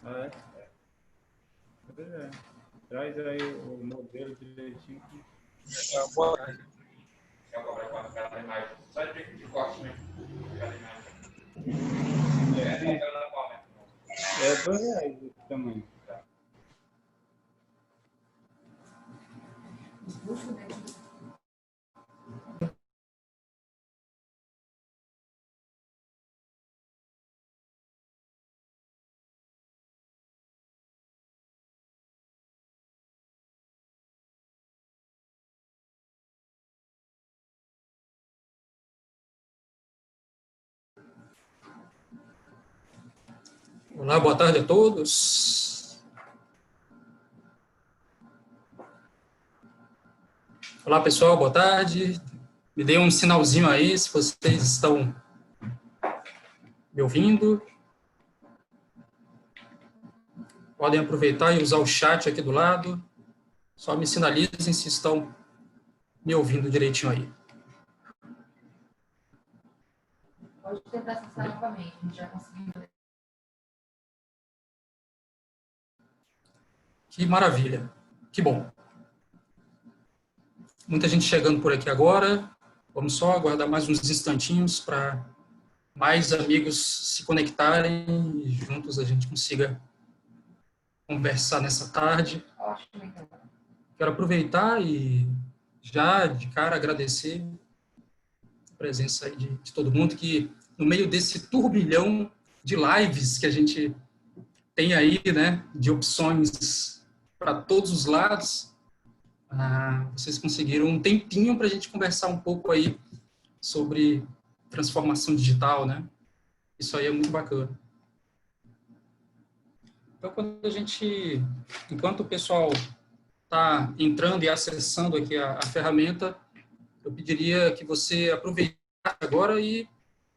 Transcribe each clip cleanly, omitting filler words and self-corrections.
É. Pois é. Traz aí o modelo direitinho. Boa tarde. É R$2 esse tamanho. Olá, boa tarde a todos. Olá, pessoal, boa tarde. Me dê um sinalzinho aí se vocês estão me ouvindo. Podem aproveitar e usar o chat aqui do lado. Só me sinalizem se estão me ouvindo direitinho aí. Pode tentar acessar novamente, a gente já conseguiu. Que maravilha, que bom. Muita gente chegando por aqui agora. Vamos só aguardar mais uns instantinhos para mais amigos se conectarem e juntos a gente consiga conversar nessa tarde. Ótimo, então. Quero aproveitar e já de cara agradecer a presença aí de todo mundo que no meio desse turbilhão de lives que a gente tem aí, né, de opções para todos os lados, vocês conseguiram um tempinho para a gente conversar um pouco aí sobre transformação digital, né? Isso aí é muito bacana. Então, enquanto o pessoal está entrando e acessando aqui a ferramenta, eu pediria que você aproveitasse agora e,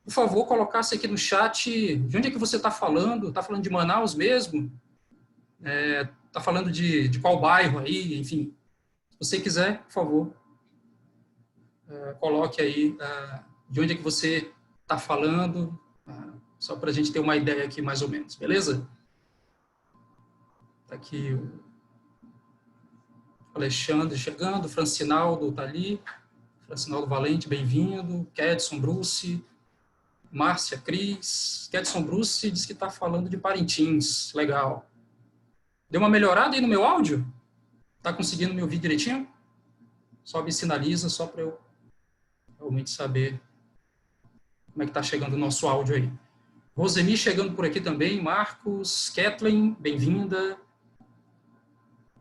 por favor, colocasse aqui no chat de onde é que você está falando. Está falando de Manaus mesmo? Está falando de qual bairro aí? Enfim, se você quiser, por favor, coloque aí de onde é que você está falando, só para a gente ter uma ideia aqui mais ou menos, beleza? Está aqui o Alexandre chegando, Francinaldo está ali, Francinaldo Valente, bem-vindo, Kedson Bruce, Márcia Cris, Kedson Bruce diz que está falando de Parintins, legal. Deu uma melhorada aí no meu áudio? Está conseguindo me ouvir direitinho? Só me sinaliza, só para eu realmente saber como é que está chegando o nosso áudio aí. Rosemi chegando por aqui também, Marcos, Kathleen, bem-vinda,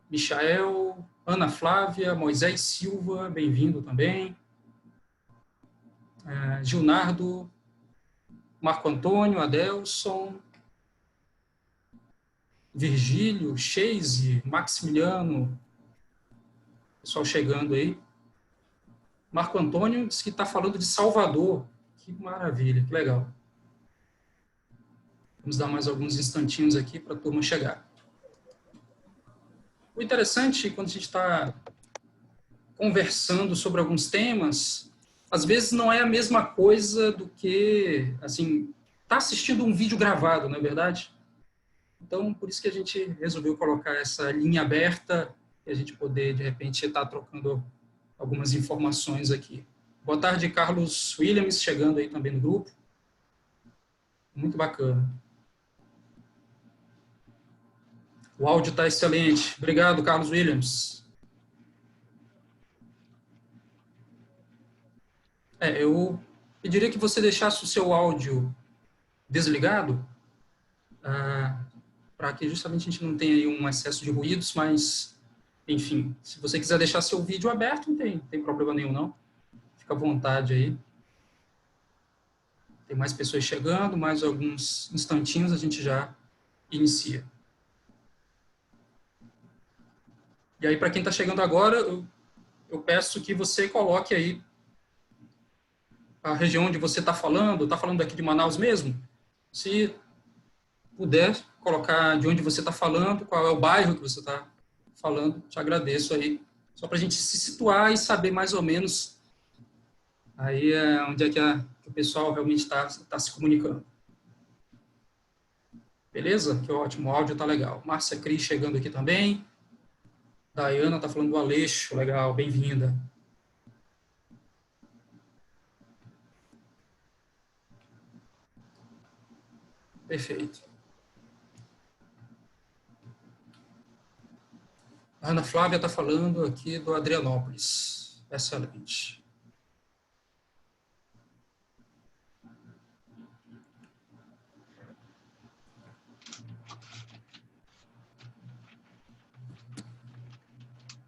Michael, Ana Flávia, Moisés Silva, bem-vindo também, Gilnardo, Marco Antônio, Adelson, Virgílio, Cheise, Maximiliano, pessoal chegando aí. Marco Antônio diz que está falando de Salvador. Que maravilha, que legal. Vamos dar mais alguns instantinhos aqui para a turma chegar. O interessante, quando a gente está conversando sobre alguns temas, às vezes não é a mesma coisa do que, assim, tá assistindo um vídeo gravado, não é verdade? Então, por isso que a gente resolveu colocar essa linha aberta e a gente poder, de repente, estar trocando algumas informações aqui. Boa tarde, Carlos Williams, chegando aí também no grupo. Muito bacana. O áudio está excelente. Obrigado, Carlos Williams. Eu pediria que você deixasse o seu áudio desligado, para que justamente a gente não tenha aí um excesso de ruídos, mas, enfim, se você quiser deixar seu vídeo aberto, não tem problema nenhum, não. Fica à vontade aí. Tem mais pessoas chegando, mais alguns instantinhos a gente já inicia. E aí, para quem está chegando agora, eu peço que você coloque aí a região onde você está falando aqui de Manaus mesmo? Se puder colocar de onde você está falando, qual é o bairro que você está falando, te agradeço aí, só para a gente se situar e saber mais ou menos aí onde é que o pessoal realmente está se comunicando. Beleza? Que ótimo, o áudio tá legal. Márcia Cris chegando aqui também. Dayana tá falando do Aleixo, legal, bem-vinda. Perfeito. A Ana Flávia está falando aqui do Adrianópolis. Excelente.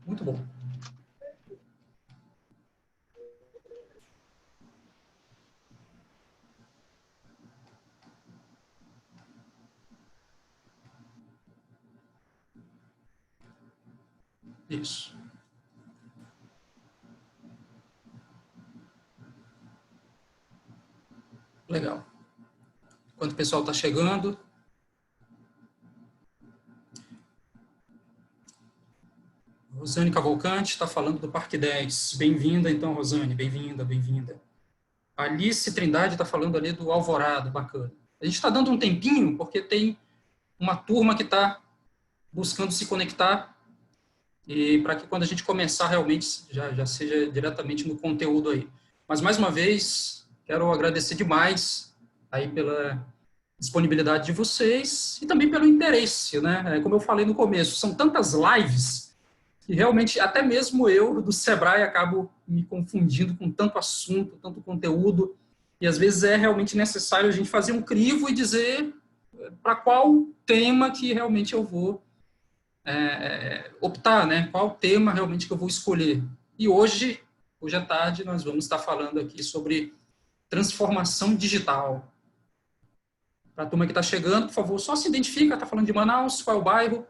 Muito bom. Isso. Legal. Enquanto o pessoal está chegando. Rosane Cavalcante está falando do Parque 10. Bem-vinda, então, Rosane. Bem-vinda, bem-vinda. Alice Trindade está falando ali do Alvorada. Bacana. A gente está dando um tempinho, porque tem uma turma que está buscando se conectar, e para que quando a gente começar realmente já seja diretamente no conteúdo aí. Mas, mais uma vez, quero agradecer demais aí pela disponibilidade de vocês e também pelo interesse, né? Como eu falei no começo, são tantas lives que realmente até mesmo eu, do Sebrae, acabo me confundindo com tanto assunto, tanto conteúdo, e às vezes é realmente necessário a gente fazer um crivo e dizer para qual tema que realmente eu vou optar, né? Qual tema realmente que eu vou escolher. E hoje à tarde, nós vamos estar falando aqui sobre transformação digital. Para a turma que está chegando, por favor, só se identifica, está falando de Manaus, qual é o bairro,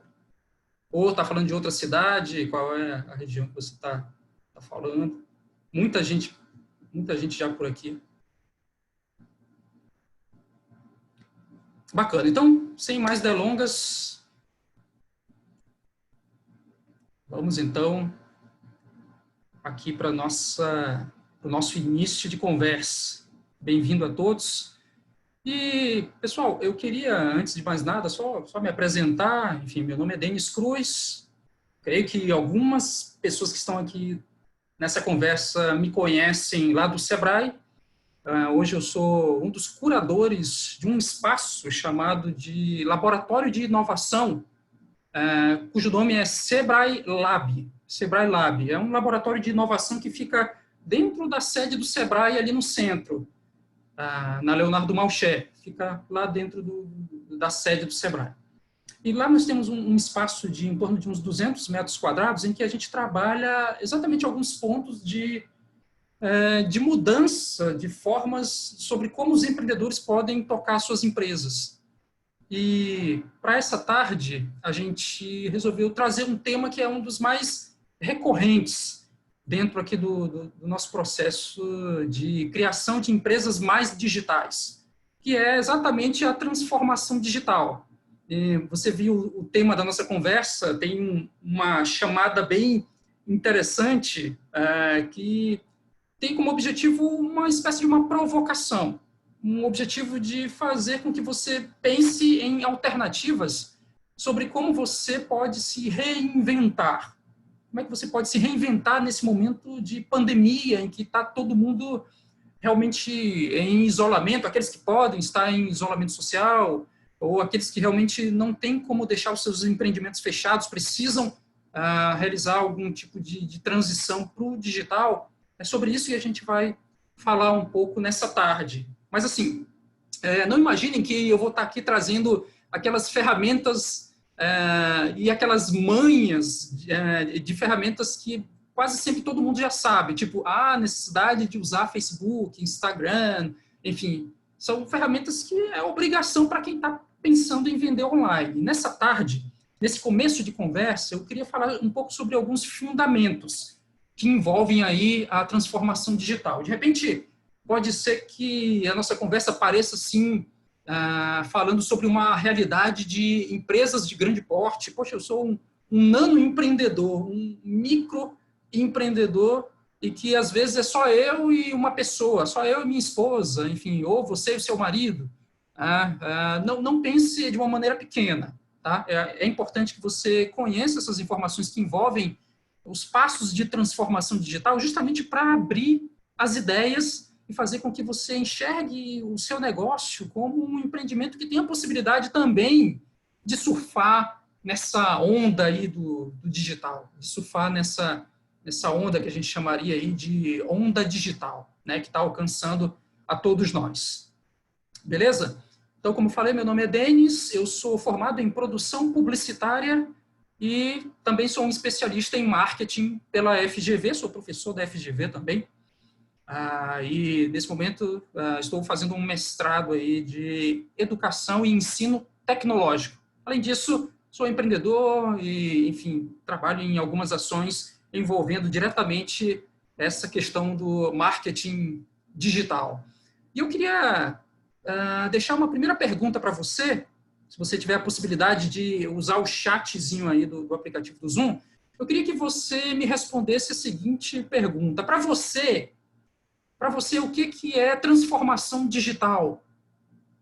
ou está falando de outra cidade, qual é a região que você está falando. Muita gente já por aqui. Bacana. Então, sem mais delongas, vamos então aqui para o nosso início de conversa. Bem-vindo a todos. E, pessoal, eu queria, antes de mais nada, só me apresentar. Enfim, meu nome é Denis Cruz. Creio que algumas pessoas que estão aqui nessa conversa me conhecem lá do Sebrae. Hoje eu sou um dos curadores de um espaço chamado de Laboratório de Inovação, cujo nome é Sebrae Lab. Sebrae Lab é um laboratório de inovação que fica dentro da sede do Sebrae, ali no centro, na Leonardo Malcher, fica lá dentro da sede do Sebrae. E lá nós temos um espaço de em torno de uns 200 metros quadrados, em que a gente trabalha exatamente alguns pontos de mudança de formas sobre como os empreendedores podem tocar suas empresas. E para essa tarde, a gente resolveu trazer um tema que é um dos mais recorrentes dentro aqui do nosso processo de criação de empresas mais digitais, que é exatamente a transformação digital. E você viu o tema da nossa conversa, tem uma chamada bem interessante, que tem como objetivo uma espécie de uma provocação, um objetivo de fazer com que você pense em alternativas sobre como você pode se reinventar. Como é que você pode se reinventar nesse momento de pandemia, em que está todo mundo realmente em isolamento, aqueles que podem estar em isolamento social, ou aqueles que realmente não têm como deixar os seus empreendimentos fechados, precisam realizar algum tipo de transição para o digital. É sobre isso que a gente vai falar um pouco nessa tarde. Mas, assim, não imaginem que eu vou estar aqui trazendo aquelas ferramentas e aquelas manhas de ferramentas que quase sempre todo mundo já sabe, tipo, a necessidade de usar Facebook, Instagram, enfim, são ferramentas que é obrigação para quem está pensando em vender online. Nessa tarde, nesse começo de conversa, eu queria falar um pouco sobre alguns fundamentos que envolvem aí a transformação digital. De repente, pode ser que a nossa conversa pareça, assim, falando sobre uma realidade de empresas de grande porte. Poxa, eu sou um nano empreendedor, um micro empreendedor, e que às vezes é só eu e uma pessoa, só eu e minha esposa, enfim, ou você e seu marido. Não pense de uma maneira pequena. Tá? É importante que você conheça essas informações que envolvem os passos de transformação digital, justamente para abrir as ideias e fazer com que você enxergue o seu negócio como um empreendimento que tem a possibilidade também de surfar nessa onda aí do digital, de surfar nessa onda que a gente chamaria aí de onda digital, né, que está alcançando a todos nós. Beleza? Então, como falei, meu nome é Denis, eu sou formado em produção publicitária e também sou um especialista em marketing pela FGV, sou professor da FGV também. E, nesse momento, estou fazendo um mestrado aí de educação e ensino tecnológico. Além disso, sou empreendedor e, enfim, trabalho em algumas ações envolvendo diretamente essa questão do marketing digital. E eu queria deixar uma primeira pergunta para você, se você tiver a possibilidade de usar o chatzinho aí do aplicativo do Zoom, eu queria que você me respondesse a seguinte pergunta. Para você, o que é transformação digital?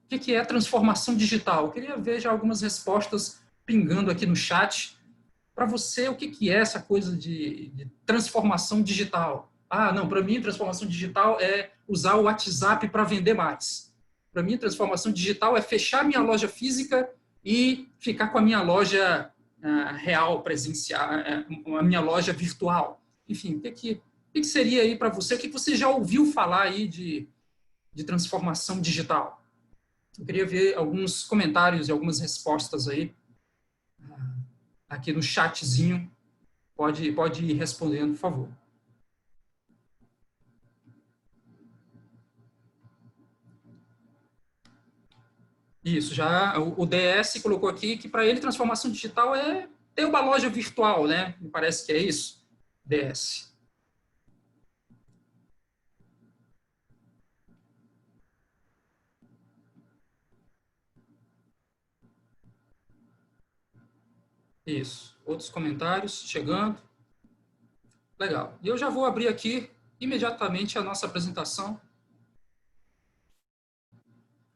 O que é transformação digital? Eu queria ver já algumas respostas pingando aqui no chat. Para você, o que é essa coisa de transformação digital? Não, para mim, transformação digital é usar o WhatsApp para vender mais. Para mim, transformação digital é fechar minha loja física e ficar com a minha loja real, presencial, a minha loja virtual. Enfim, o que seria aí para você? O que você já ouviu falar aí de transformação digital? Eu queria ver alguns comentários e algumas respostas aí aqui no chatzinho. Pode ir respondendo, por favor. Isso, já o DS colocou aqui que para ele transformação digital é ter uma loja virtual, né? Me parece que é isso, DS. Isso, outros comentários chegando. Legal. E eu já vou abrir aqui imediatamente a nossa apresentação,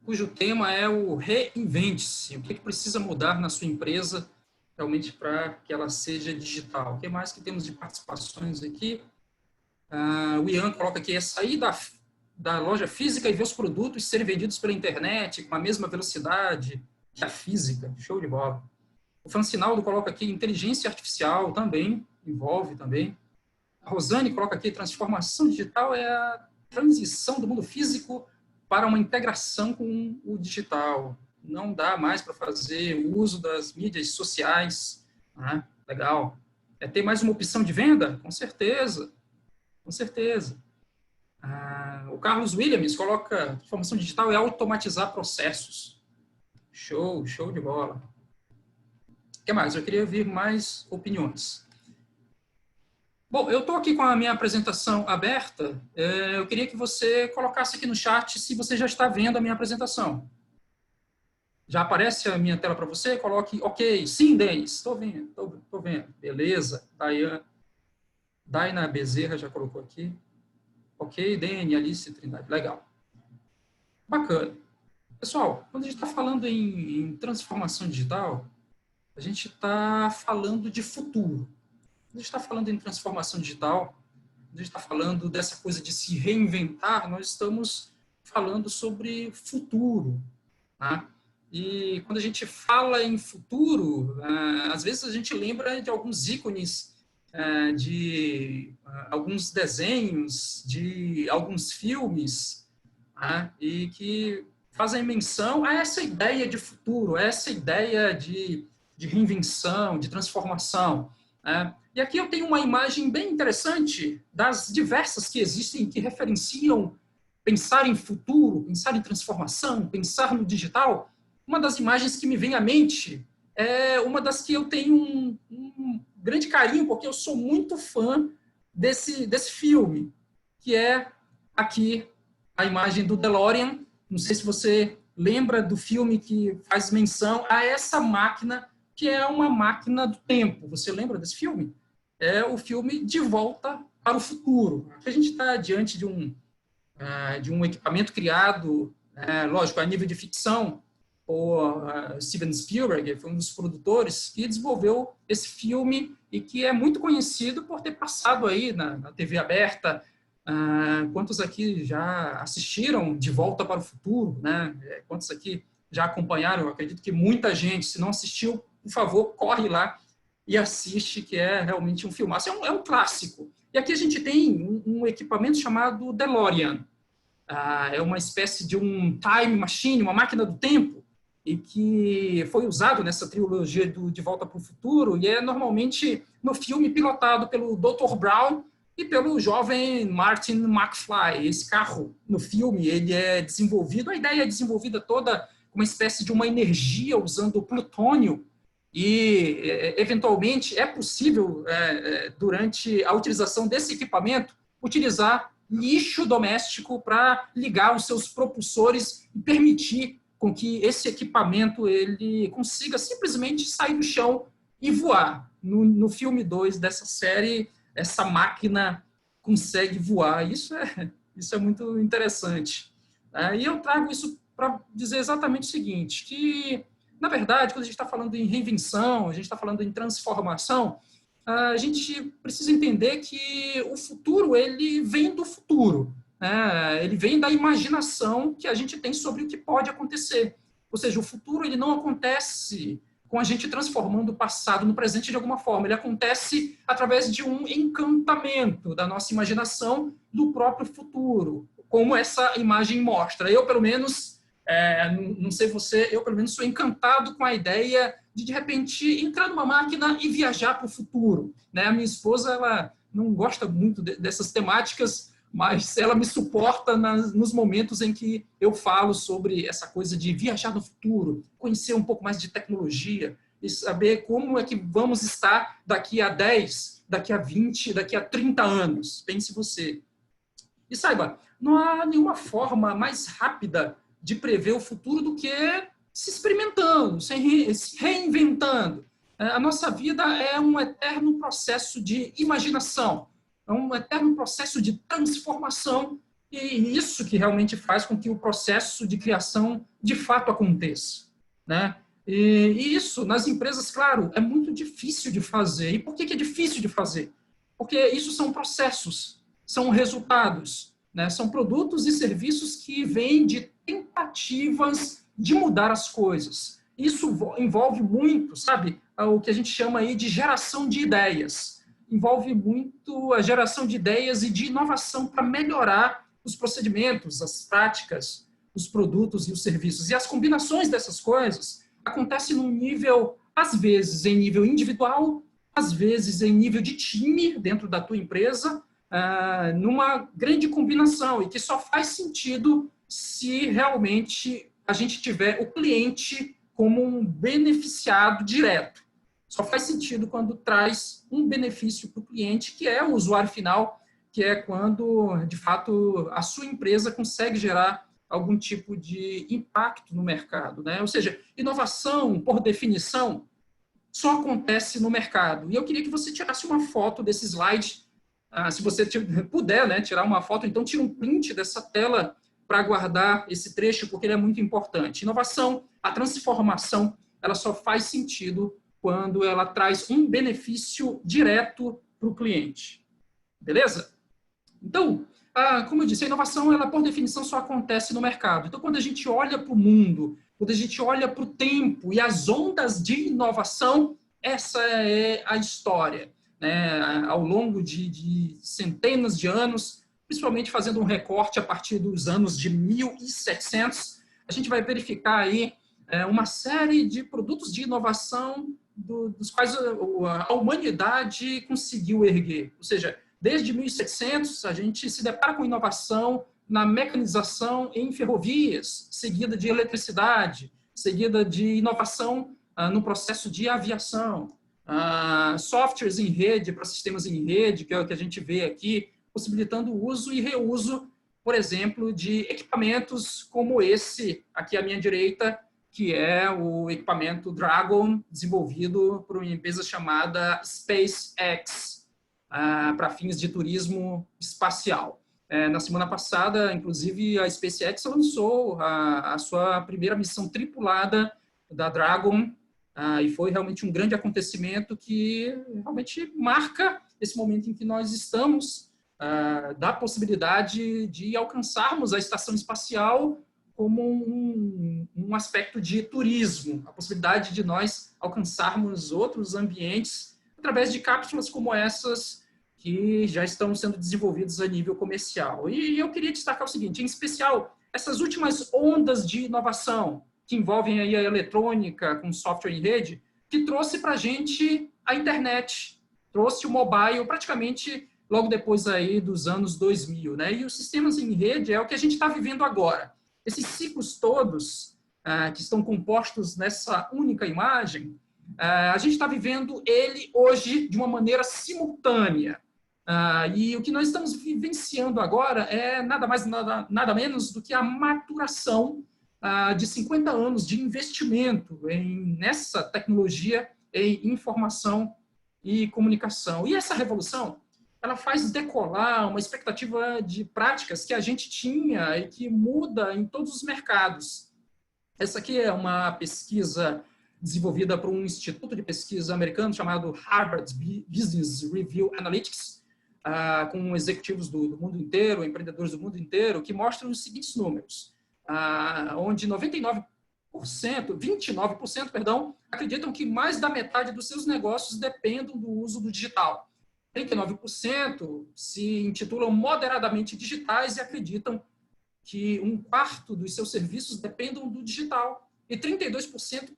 cujo tema é o reinvente-se. O que precisa mudar na sua empresa realmente para que ela seja digital? O que mais que temos de participações aqui? O Ian coloca aqui, é sair da loja física e ver os produtos serem vendidos pela internet com a mesma velocidade que a física. Show de bola. O Francinaldo coloca aqui, inteligência artificial também, envolve também. A Rosane coloca aqui, transformação digital é a transição do mundo físico para uma integração com o digital. Não dá mais para fazer o uso das mídias sociais. Legal. É ter mais uma opção de venda? Com certeza. Com certeza. O Carlos Williams coloca, transformação digital é automatizar processos. Show de bola. O que mais? Eu queria ouvir mais opiniões. Bom, eu estou aqui com a minha apresentação aberta. Eu queria que você colocasse aqui no chat se você já está vendo a minha apresentação. Já aparece a minha tela para você? Coloque, ok. Sim, Denis, estou vendo, estou vendo. Beleza. Daina Bezerra já colocou aqui. Ok, Dani, Alice, Trindade. Legal. Bacana. Pessoal, quando a gente está falando em transformação digital, a gente está falando de futuro. Quando a gente está falando em transformação digital, quando a gente está falando dessa coisa de se reinventar, nós estamos falando sobre futuro. Tá? E quando a gente fala em futuro, às vezes a gente lembra de alguns ícones, de alguns desenhos, de alguns filmes, e que fazem menção a essa ideia de futuro, a essa ideia de reinvenção, de transformação. E aqui eu tenho uma imagem bem interessante das diversas que existem, que referenciam pensar em futuro, pensar em transformação, pensar no digital. Uma das imagens que me vem à mente é uma das que eu tenho um grande carinho, porque eu sou muito fã desse filme, que é aqui a imagem do DeLorean. Não sei se você lembra do filme que faz menção a essa máquina, que é uma máquina do tempo. Você lembra desse filme? É o filme De Volta para o Futuro. Aqui a gente está diante de um equipamento criado lógico, a nível de ficção, o Steven Spielberg foi um dos produtores que desenvolveu esse filme e que é muito conhecido por ter passado aí na TV aberta. Quantos aqui já assistiram De Volta para o Futuro, né? Quantos aqui já acompanharam? Eu acredito que muita gente. Se não assistiu, por favor, corre lá e assiste, que é realmente um filmaço. É um clássico. E aqui a gente tem um equipamento chamado DeLorean. É uma espécie de um time machine, uma máquina do tempo, e que foi usado nessa trilogia do De Volta para o Futuro, e é normalmente no filme pilotado pelo Dr. Brown e pelo jovem Martin McFly. Esse carro, no filme, ele é desenvolvido, a ideia é desenvolvida toda uma espécie de uma energia usando plutônio, e eventualmente é possível, durante a utilização desse equipamento, utilizar lixo doméstico para ligar os seus propulsores e permitir com que esse equipamento ele consiga simplesmente sair do chão e voar. No filme 2 dessa série, essa máquina consegue voar. Isso é muito interessante. E eu trago isso para dizer exatamente o seguinte, que, na verdade, quando a gente está falando em reinvenção, a gente está falando em transformação, a gente precisa entender que o futuro ele vem do futuro. Ele vem da imaginação que a gente tem sobre o que pode acontecer. Ou seja, o futuro ele não acontece com a gente transformando o passado no presente de alguma forma. Ele acontece através de um encantamento da nossa imaginação do próprio futuro, como essa imagem mostra. Eu, pelo menos, não sei você, eu, pelo menos, sou encantado com a ideia de repente, entrar numa máquina e viajar para o futuro. A minha esposa ela não gosta muito dessas temáticas, mas ela me suporta nos momentos em que eu falo sobre essa coisa de viajar no futuro, conhecer um pouco mais de tecnologia e saber como é que vamos estar daqui a 10, daqui a 20, daqui a 30 anos. Pense você. E saiba, não há nenhuma forma mais rápida de prever o futuro do que se experimentando, se reinventando. A nossa vida é um eterno processo de imaginação, é um eterno processo de transformação, e isso que realmente faz com que o processo de criação de fato aconteça. E isso, nas empresas, claro, é muito difícil de fazer. E por que é difícil de fazer? Porque isso são processos, são resultados, são produtos e serviços que vêm de tentativas de mudar as coisas. Isso envolve muito, sabe, o que a gente chama aí de geração de ideias. Envolve muito a geração de ideias e de inovação para melhorar os procedimentos, as práticas, os produtos e os serviços. E as combinações dessas coisas acontecem num nível, às vezes, em nível individual, às vezes em nível de time dentro da tua empresa, numa grande combinação, e que só faz sentido se realmente a gente tiver o cliente como um beneficiado direto. Só faz sentido quando traz um benefício para o cliente, que é o usuário final, que é quando, de fato, a sua empresa consegue gerar algum tipo de impacto no mercado. Ou seja, inovação, por definição, só acontece no mercado. E eu queria que você tirasse uma foto desse slide. Se você puder, tirar uma foto, então tira um print dessa tela para guardar esse trecho, porque ele é muito importante. Inovação, a transformação, ela só faz sentido quando ela traz um benefício direto para o cliente. Beleza? Então, como eu disse, a inovação, ela por definição só acontece no mercado. Então, quando a gente olha para o mundo, quando a gente olha para o tempo e as ondas de inovação, essa é a história. Ao longo de centenas de anos, principalmente fazendo um recorte a partir dos anos de 1700, a gente vai verificar aí uma série de produtos de inovação dos quais a humanidade conseguiu erguer. Ou seja, desde 1700, a gente se depara com inovação na mecanização em ferrovias, seguida de eletricidade, seguida de inovação no processo de aviação, softwares em rede para sistemas em rede, que é o que a gente vê aqui, possibilitando o uso e reuso, por exemplo, de equipamentos como esse aqui à minha direita, que é o equipamento Dragon, desenvolvido por uma empresa chamada SpaceX, para fins de turismo espacial. Na semana passada, inclusive, a SpaceX lançou a sua primeira missão tripulada da Dragon, e foi realmente um grande acontecimento que realmente marca esse momento em que nós estamos, da possibilidade de alcançarmos a estação espacial como um aspecto de turismo, a possibilidade de nós alcançarmos outros ambientes através de cápsulas como essas, que já estão sendo desenvolvidos a nível comercial. E eu queria destacar o seguinte, em especial, essas últimas ondas de inovação, que envolvem aí a eletrônica com software em rede, que trouxe para a gente a internet, trouxe o mobile praticamente logo depois aí dos anos 2000, né? E os sistemas em rede é o que a gente está vivendo agora. Esses ciclos todos, que estão compostos nessa única imagem, a gente está vivendo ele hoje de uma maneira simultânea. E o que nós estamos vivenciando agora é nada mais, nada menos do que a maturação de 50 anos de investimento nessa tecnologia em informação e comunicação. E essa revolução, ela faz decolar uma expectativa de práticas que a gente tinha e que muda em todos os mercados. Essa aqui é uma pesquisa desenvolvida por um instituto de pesquisa americano chamado Harvard Business Review Analytics, com executivos do mundo inteiro, empreendedores do mundo inteiro, que mostram os seguintes números, onde 29%, acreditam que mais da metade dos seus negócios dependem do uso do digital. 39% se intitulam moderadamente digitais e acreditam que 1/4 dos seus serviços dependam do digital. E 32%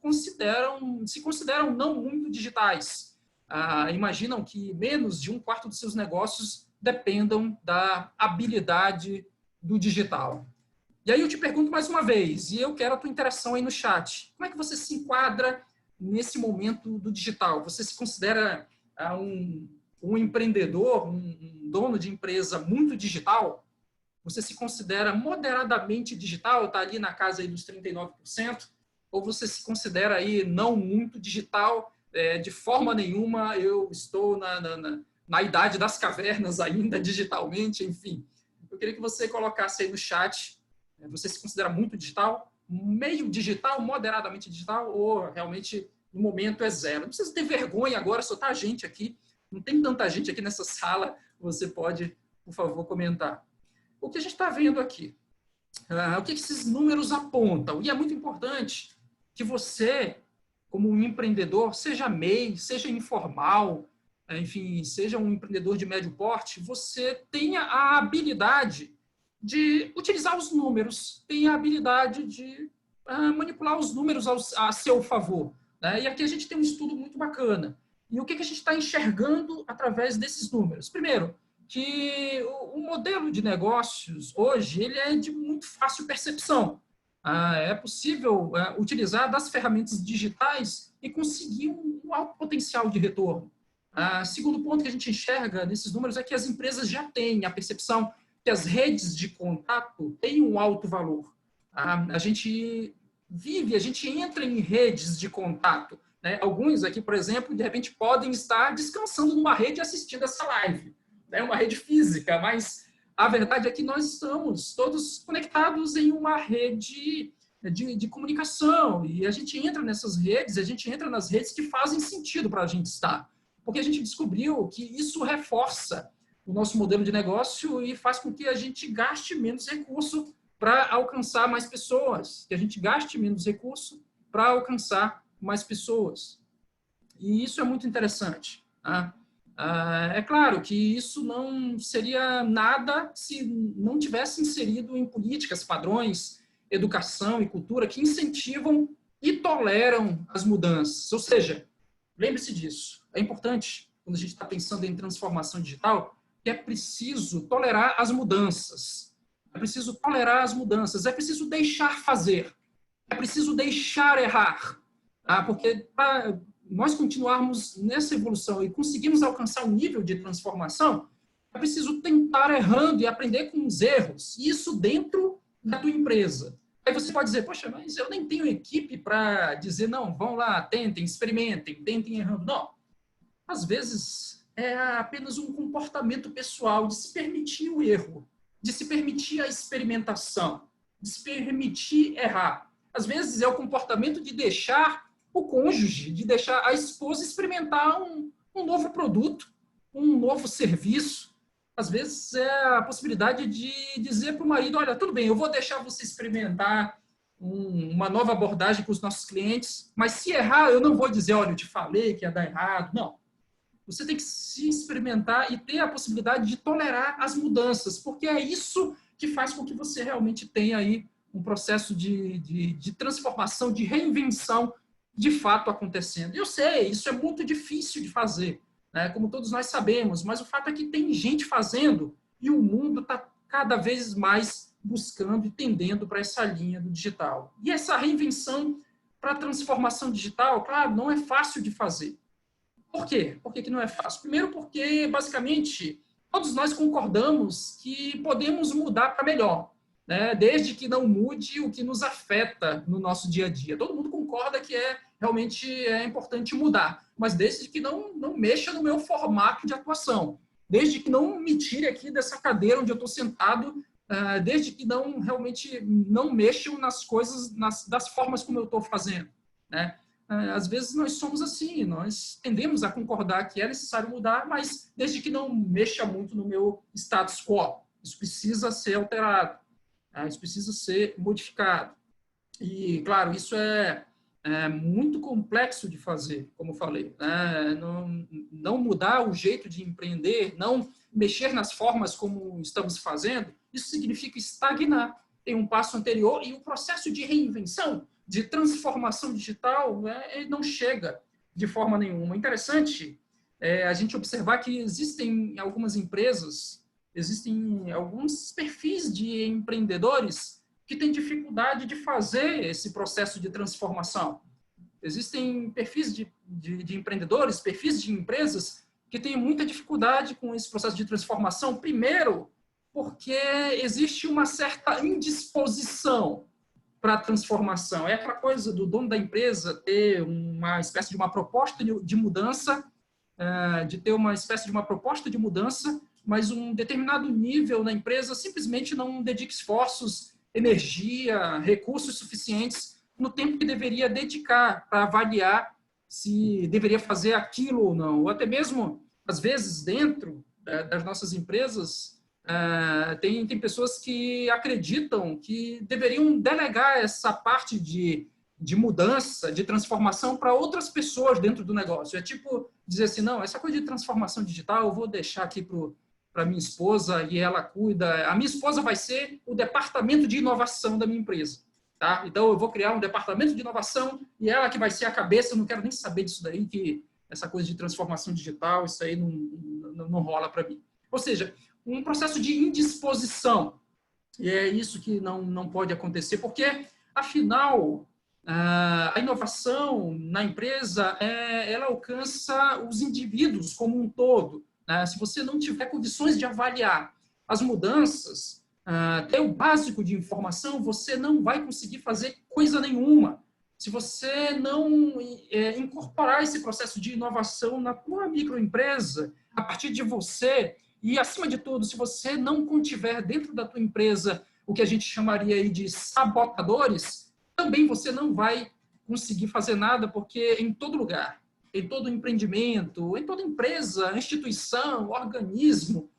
se consideram não muito digitais. Imaginam que menos de 1/4 dos seus negócios dependam da habilidade do digital. E aí eu te pergunto mais uma vez, e eu quero a tua interação aí no chat. Como é que você se enquadra nesse momento do digital? Você se considera um empreendedor, um dono de empresa muito digital? Você se considera moderadamente digital, está ali na casa aí dos 39%? Ou você se considera aí não muito digital, de forma nenhuma, eu estou na idade das cavernas ainda, digitalmente, enfim. Eu queria que você colocasse aí no chat, você se considera muito digital, meio digital, moderadamente digital, ou realmente no momento é zero? Não precisa ter vergonha agora, só está a gente aqui, não tem tanta gente aqui nessa sala, você pode, por favor, comentar. O que a gente está vendo aqui? O que esses números apontam? E é muito importante que você, como um empreendedor, seja MEI, seja informal, enfim, seja um empreendedor de médio porte, você tenha a habilidade de utilizar os números, tenha a habilidade de manipular os números a seu favor. Né? E aqui a gente tem um estudo muito bacana. E o que a gente está enxergando através desses números? Primeiro, que o modelo de negócios hoje ele é de muito fácil percepção. É possível utilizar das ferramentas digitais e conseguir um alto potencial de retorno. Segundo ponto que a gente enxerga nesses números é que as empresas já têm a percepção que as redes de contato têm um alto valor. A gente entra em redes de contato. Né? Alguns aqui, por exemplo, de repente podem estar descansando numa rede assistindo essa live. É uma rede física, mas a verdade é que nós estamos todos conectados em uma rede de comunicação e a gente entra nessas redes, a gente entra nas redes que fazem sentido para a gente estar, porque a gente descobriu que isso reforça o nosso modelo de negócio e faz com que a gente gaste menos recurso para alcançar mais pessoas, que a gente gaste menos recurso para alcançar mais pessoas. E isso é muito interessante. Tá? É claro que isso não seria nada se não tivesse inserido em políticas, padrões, educação e cultura que incentivam e toleram as mudanças. Ou seja, lembre-se disso. É importante, quando a gente está pensando em transformação digital, que é preciso tolerar as mudanças. É preciso tolerar as mudanças. É preciso deixar fazer. É preciso deixar errar. Porque para nós continuarmos nessa evolução e conseguirmos alcançar um nível de transformação, é preciso tentar errando e aprender com os erros. Isso dentro da tua empresa. Aí você pode dizer, poxa, mas eu nem tenho equipe para dizer, não, vão lá, tentem, experimentem, tentem errando. Não. Às vezes, é apenas um comportamento pessoal de se permitir o erro, de se permitir a experimentação, de se permitir errar. Às vezes é o comportamento de deixar o cônjuge, de deixar a esposa experimentar um novo produto, um novo serviço. Às vezes é a possibilidade de dizer para o marido, olha, tudo bem, eu vou deixar você experimentar uma nova abordagem com os nossos clientes, mas se errar, eu não vou dizer, olha, eu te falei que ia dar errado. Não. Você tem que se experimentar e ter a possibilidade de tolerar as mudanças, porque é isso que faz com que você realmente tenha aí um processo de transformação, de reinvenção de fato acontecendo. Eu sei, isso é muito difícil de fazer, né? Como todos nós sabemos, mas o fato é que tem gente fazendo e o mundo está cada vez mais buscando e tendendo para essa linha do digital. E essa reinvenção para a transformação digital, claro, não é fácil de fazer. Por quê? Por que não é fácil? Primeiro porque, basicamente, todos nós concordamos que podemos mudar para melhor, né? Desde que não mude o que nos afeta no nosso dia a dia. Todo mundo concorda que realmente é importante mudar, mas desde que não mexa no meu formato de atuação, desde que não me tire aqui dessa cadeira onde eu estou sentado, desde que realmente não mexam nas coisas, das formas como eu estou fazendo, né? Às vezes nós somos assim, nós tendemos a concordar que é necessário mudar, mas desde que não mexa muito no meu status quo. Isso precisa ser alterado, isso precisa ser modificado. E, claro, isso é muito complexo de fazer, como eu falei, né? Não mudar o jeito de empreender, não mexer nas formas como estamos fazendo, isso significa estagnar. Tem um passo anterior e o processo de reinvenção, de transformação digital, ele não chega de forma nenhuma. Interessante a gente observar que existem algumas empresas, existem alguns perfis de empreendedores que têm dificuldade de fazer esse processo de transformação. Existem perfis de empreendedores, perfis de empresas que têm muita dificuldade com esse processo de transformação. Primeiro, porque existe uma certa indisposição para a transformação. É aquela coisa do dono da empresa ter uma espécie de uma proposta de mudança, mas um determinado nível na empresa simplesmente não dedica esforços, energia, recursos suficientes no tempo que deveria dedicar para avaliar se deveria fazer aquilo ou não. Ou até mesmo, às vezes, dentro das nossas empresas, tem pessoas que acreditam que deveriam delegar essa parte de mudança, de transformação para outras pessoas dentro do negócio. É tipo dizer assim, não, essa coisa de transformação digital eu vou deixar aqui para minha esposa e ela cuida. A minha esposa vai ser o departamento de inovação da minha empresa, tá? Então eu vou criar um departamento de inovação e ela que vai ser a cabeça. Eu não quero nem saber disso daí, que essa coisa de transformação digital, isso aí não rola para mim. Ou seja, um processo de indisposição. E é isso que não pode acontecer, porque, afinal, a inovação na empresa, ela alcança os indivíduos como um todo. Se você não tiver condições de avaliar as mudanças, ter o básico de informação, você não vai conseguir fazer coisa nenhuma. Se você não incorporar esse processo de inovação na tua microempresa, a partir de você, e, acima de tudo, se você não contiver dentro da tua empresa o que a gente chamaria aí de sabotadores, também você não vai conseguir fazer nada, porque em todo lugar, em todo empreendimento, em toda empresa, instituição, organismo,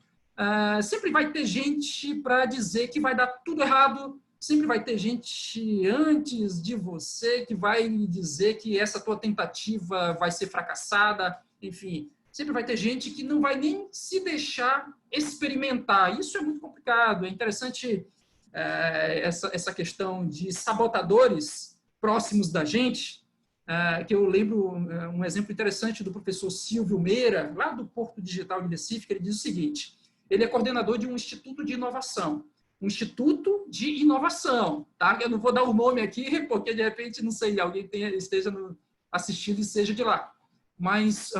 sempre vai ter gente para dizer que vai dar tudo errado, sempre vai ter gente antes de você que vai dizer que essa tua tentativa vai ser fracassada, enfim. Sempre vai ter gente que não vai nem se deixar experimentar. Isso é muito complicado. É interessante essa questão de sabotadores próximos da gente, que eu lembro um exemplo interessante do professor Silvio Meira, lá do Porto Digital de Recife, que ele diz o seguinte: ele é coordenador de um instituto de inovação. Um instituto de inovação, tá? Eu não vou dar o nome aqui, porque de repente, não sei, alguém esteja assistindo e seja de lá. Mas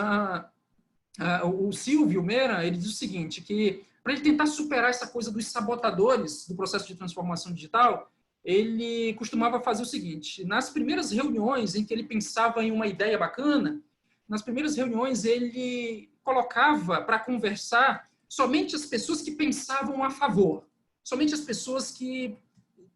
o Silvio Meira, ele diz o seguinte, que para ele tentar superar essa coisa dos sabotadores do processo de transformação digital, ele costumava fazer o seguinte: nas primeiras reuniões em que ele pensava em uma ideia bacana, nas primeiras reuniões ele colocava para conversar somente as pessoas que pensavam a favor, somente as pessoas que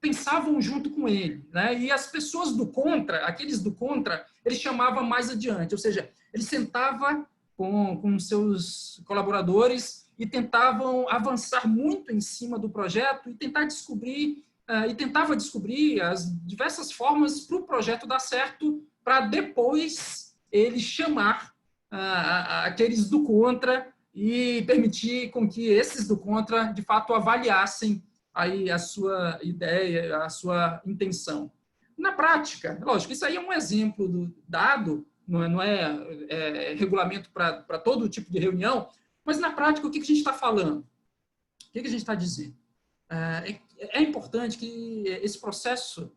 pensavam junto com ele, né? E as pessoas do contra, aqueles do contra, ele chamava mais adiante, ou seja, ele sentava com seus colaboradores e tentavam avançar muito em cima do projeto e tentar descobrir e tentava descobrir as diversas formas para o projeto dar certo, para depois ele chamar aqueles do contra e permitir com que esses do contra, de fato, avaliassem aí a sua ideia, a sua intenção. Na prática, lógico, isso aí é um exemplo dado, não é regulamento para todo tipo de reunião, mas na prática, o que a gente está falando? O que a gente está dizendo? É importante que esse processo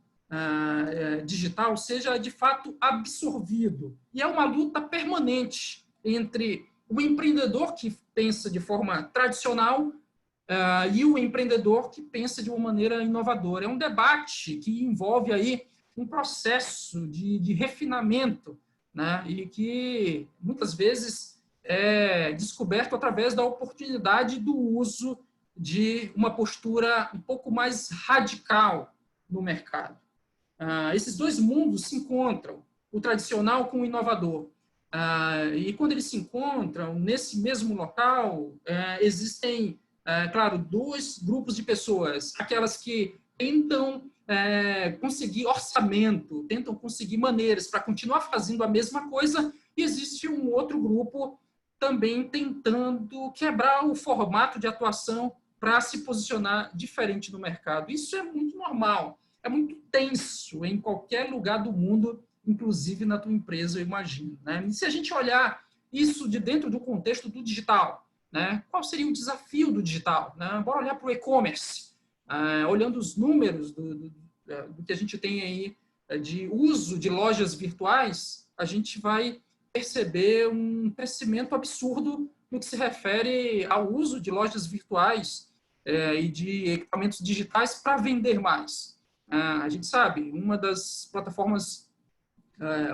digital seja, de fato, absorvido. E é uma luta permanente entre o empreendedor que pensa de forma tradicional e o empreendedor que pensa de uma maneira inovadora. É um debate que envolve aí um processo de refinamento, né? E que, muitas vezes, é descoberto através da oportunidade do uso de uma postura um pouco mais radical no mercado. Esses dois mundos se encontram, o tradicional com o inovador. E quando eles se encontram nesse mesmo local, existem, claro, dois grupos de pessoas, aquelas que tentam conseguir orçamento, tentam conseguir maneiras para continuar fazendo a mesma coisa, e existe um outro grupo também tentando quebrar o formato de atuação para se posicionar diferente no mercado. Isso é muito normal, é muito tenso em qualquer lugar do mundo, inclusive na tua empresa, eu imagino, né? E se a gente olhar isso de dentro do contexto do digital, né? Qual seria o desafio do digital, né? Bora olhar para o e-commerce, olhando os números do que a gente tem aí de uso de lojas virtuais, a gente vai perceber um crescimento absurdo no que se refere ao uso de lojas virtuais e de equipamentos digitais para vender mais. A gente sabe, uma das plataformas,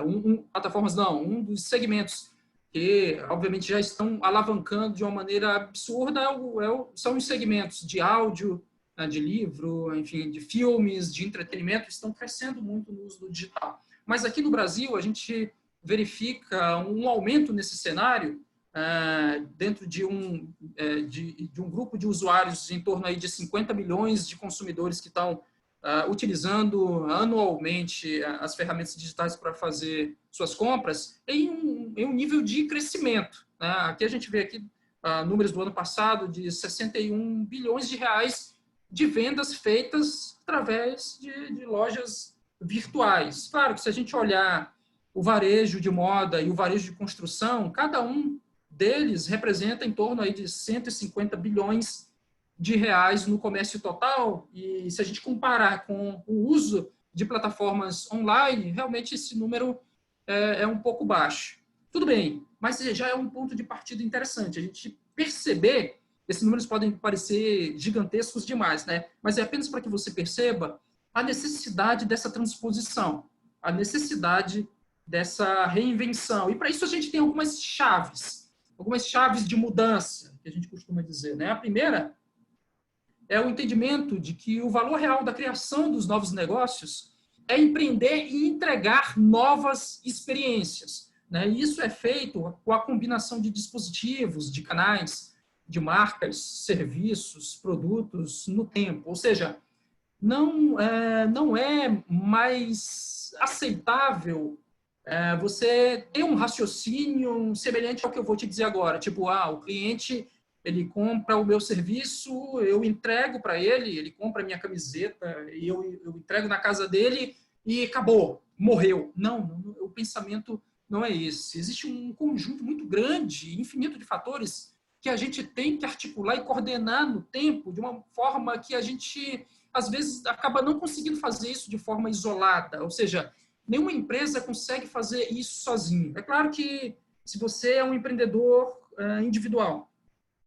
um dos segmentos que, obviamente, já estão alavancando de uma maneira absurda são os segmentos de áudio, de livro, enfim, de filmes, de entretenimento, estão crescendo muito no uso do digital. Mas aqui no Brasil, a gente verifica um aumento nesse cenário dentro de um grupo de usuários em torno aí de 50 milhões de consumidores que estão utilizando anualmente as ferramentas digitais para fazer suas compras em um nível de crescimento, né? Aqui a gente vê aqui números do ano passado de 61 bilhões de reais de vendas feitas através de lojas virtuais. Claro que se a gente olhar o varejo de moda e o varejo de construção, cada um deles representa em torno aí de 150 bilhões de reais no comércio total, e se a gente comparar com o uso de plataformas online, realmente esse número é um pouco baixo. Tudo bem, mas já é um ponto de partida interessante. A gente perceber, esses números podem parecer gigantescos demais, né? Mas é apenas para que você perceba a necessidade dessa transposição, a necessidade dessa reinvenção. E para isso a gente tem algumas chaves de mudança, que a gente costuma dizer, né? A primeira é o entendimento de que o valor real da criação dos novos negócios é empreender e entregar novas experiências, né? E isso é feito com a combinação de dispositivos, de canais, de marcas, serviços, produtos no tempo. Ou seja, não é mais aceitável você ter um raciocínio semelhante ao que eu vou te dizer agora. Tipo, o cliente, ele compra o meu serviço, eu entrego para ele, ele compra a minha camiseta e eu entrego na casa dele e acabou, morreu. Não, o pensamento não é esse. Existe um conjunto muito grande, infinito de fatores que a gente tem que articular e coordenar no tempo de uma forma que a gente, às vezes, acaba não conseguindo fazer isso de forma isolada. Ou seja, nenhuma empresa consegue fazer isso sozinho. É claro que se você é um empreendedor individual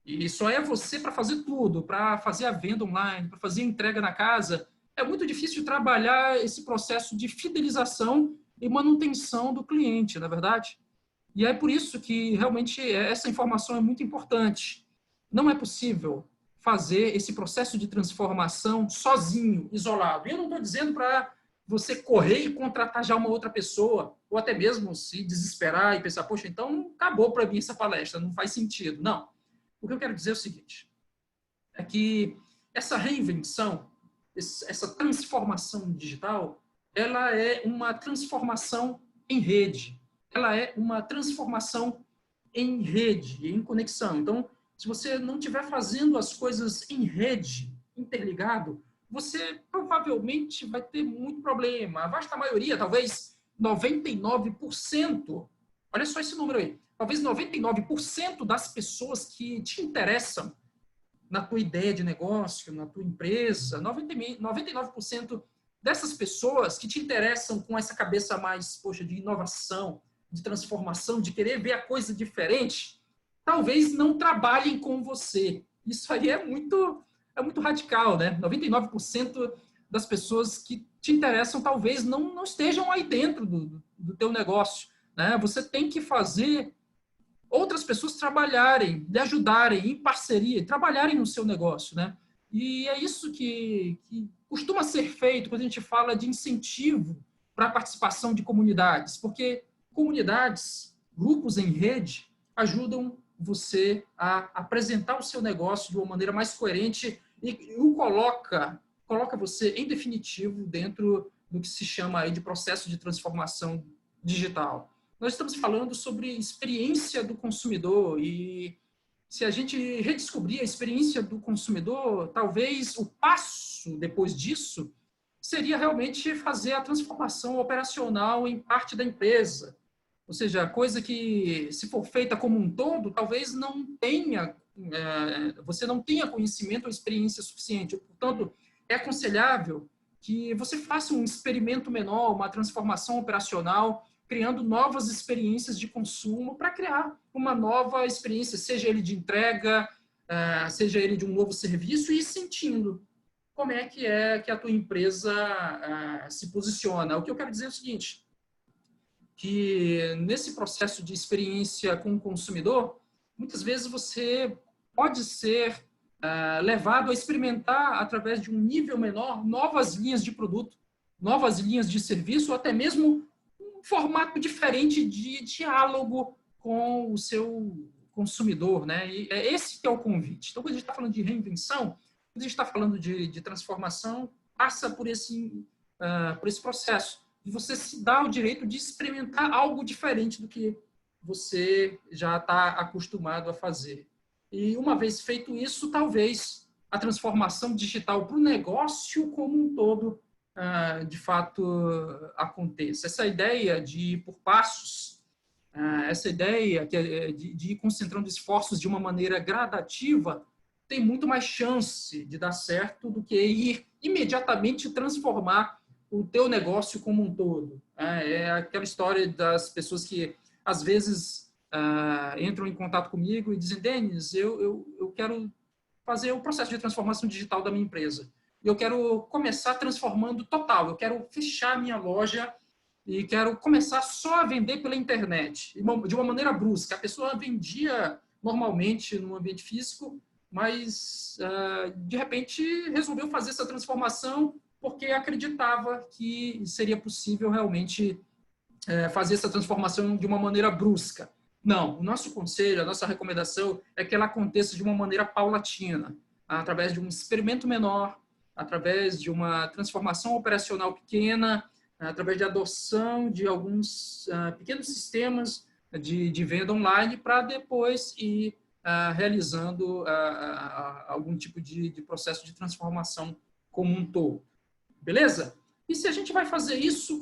e só é você para fazer tudo, para fazer a venda online, para fazer a entrega na casa, é muito difícil trabalhar esse processo de fidelização e manutenção do cliente, não é verdade? E é por isso que realmente essa informação é muito importante. Não é possível fazer esse processo de transformação sozinho, isolado. E eu não estou dizendo para você correr e contratar já uma outra pessoa, ou até mesmo se desesperar e pensar, poxa, então acabou para mim essa palestra, não faz sentido. Não. O que eu quero dizer é o seguinte, é que essa reinvenção, essa transformação digital, ela é uma transformação em rede. Ela é uma transformação em rede, em conexão. Então, se você não estiver fazendo as coisas em rede, interligado, você provavelmente vai ter muito problema. A vasta maioria, talvez 99%, olha só esse número aí, talvez 99% das pessoas que te interessam na tua ideia de negócio, na tua empresa, 99% dessas pessoas que te interessam com essa cabeça mais, poxa, de inovação, de transformação, de querer ver a coisa diferente, talvez não trabalhem com você. Isso aí é muito radical, né? 99% das pessoas que te interessam talvez não estejam aí dentro do teu negócio, né? Você tem que fazer outras pessoas trabalharem, lhe ajudarem em parceria, trabalharem no seu negócio, né? E é isso que costuma ser feito quando a gente fala de incentivo para a participação de comunidades, porque comunidades, grupos em rede, ajudam você a apresentar o seu negócio de uma maneira mais coerente e o coloca você, em definitivo, dentro do que se chama aí de processo de transformação digital. Nós estamos falando sobre experiência do consumidor e se a gente redescobrir a experiência do consumidor, talvez o passo depois disso seria realmente fazer a transformação operacional em parte da empresa. Ou seja, coisa que, se for feita como um todo, talvez não tenha, você não tenha conhecimento ou experiência suficiente. Portanto, é aconselhável que você faça um experimento menor, uma transformação operacional, criando novas experiências de consumo para criar uma nova experiência, seja ele de entrega, seja ele de um novo serviço, e sentindo como é que a tua empresa se posiciona. O que eu quero dizer é o seguinte, que nesse processo de experiência com o consumidor, muitas vezes você pode ser levado a experimentar, através de um nível menor, novas linhas de produto, novas linhas de serviço, ou até mesmo um formato diferente de diálogo com o seu consumidor, né? E é esse que é o convite. Então, quando a gente está falando de reinvenção, quando a gente está falando de transformação, passa por esse processo de você se dar o direito de experimentar algo diferente do que você já está acostumado a fazer. E uma vez feito isso, talvez a transformação digital para o negócio como um todo, de fato, aconteça. Essa ideia de ir por passos, essa ideia de ir concentrando esforços de uma maneira gradativa, tem muito mais chance de dar certo do que ir imediatamente transformar o teu negócio como um todo. É aquela história das pessoas que, às vezes, entram em contato comigo e dizem, Denis, eu quero fazer o processo de transformação digital da minha empresa. Eu quero começar transformando total. Eu quero fechar a minha loja e quero começar só a vender pela internet, de uma maneira brusca. A pessoa vendia normalmente no ambiente físico, mas, de repente, resolveu fazer essa transformação porque acreditava que seria possível realmente fazer essa transformação de uma maneira brusca. Não, o nosso conselho, a nossa recomendação é que ela aconteça de uma maneira paulatina, através de um experimento menor, através de uma transformação operacional pequena, através de adoção de alguns pequenos sistemas de venda online, para depois ir realizando algum tipo de processo de transformação como um todo. Beleza? E se a gente vai fazer isso,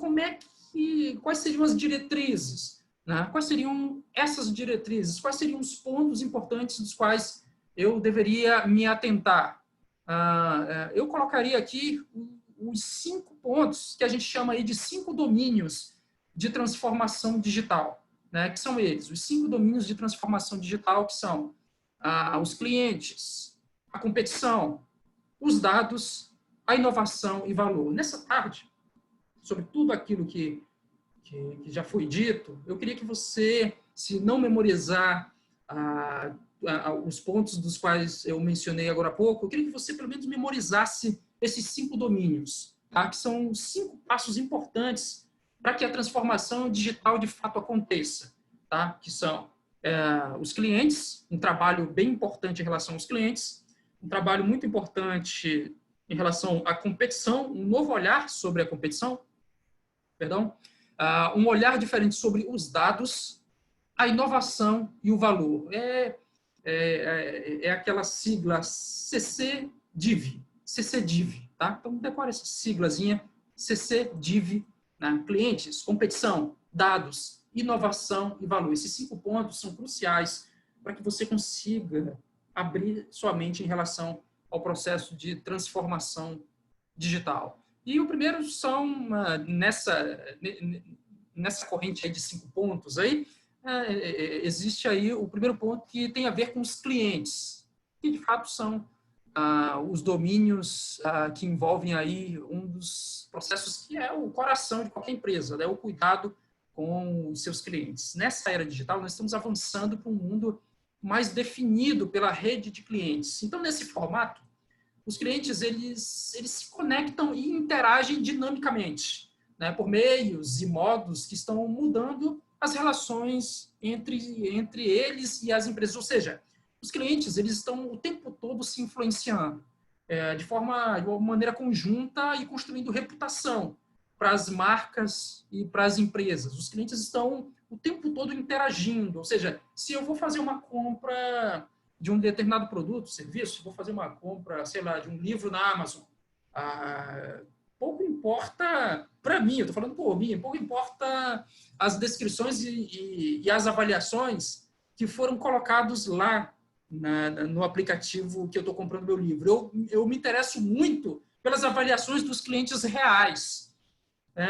quais seriam as diretrizes? Né? Quais seriam essas diretrizes? Quais seriam os pontos importantes dos quais eu deveria me atentar? Eu colocaria aqui os 5 pontos que a gente chama aí de 5 domínios de transformação digital, né? Que são eles, os 5 domínios de transformação digital, que são os clientes, a competição, os dados, a inovação e valor. Nessa tarde, sobre tudo aquilo que já foi dito, eu queria que você, se não memorizar os pontos dos quais eu mencionei agora há pouco, eu queria que você pelo menos memorizasse esses 5 domínios, tá? Que são 5 passos importantes para que a transformação digital de fato aconteça, tá? Que são os clientes, um trabalho bem importante em relação aos clientes, um trabalho muito importante em relação à competição, um novo olhar sobre a competição, perdão, um olhar diferente sobre os dados, a inovação e o valor. É aquela sigla CCDIV, tá? Então, decora essa siglazinha, CCDIV, né? Clientes, competição, dados, inovação e valor. Esses 5 pontos são cruciais para que você consiga abrir sua mente em relação ao processo de transformação digital. E o primeiro são, nessa corrente aí de 5 pontos, aí, existe aí o primeiro ponto que tem a ver com os clientes, que de fato são os domínios que envolvem aí um dos processos que é o coração de qualquer empresa, né? O cuidado com os seus clientes. Nessa era digital, nós estamos avançando para um mundo mais definido pela rede de clientes. Então, nesse formato, os clientes eles se conectam e interagem dinamicamente, né, por meios e modos que estão mudando as relações entre eles e as empresas. Ou seja, os clientes eles estão o tempo todo se influenciando de uma maneira conjunta e construindo reputação para as marcas e para as empresas. Os clientes estão o tempo todo interagindo. Ou seja, se eu vou fazer uma compra de um determinado produto, serviço, vou fazer uma compra, sei lá, de um livro na Amazon, pouco importa para mim, eu estou falando por mim, pouco importa as descrições e as avaliações que foram colocados lá no aplicativo que eu estou comprando meu livro. Eu me interesso muito pelas avaliações dos clientes reais,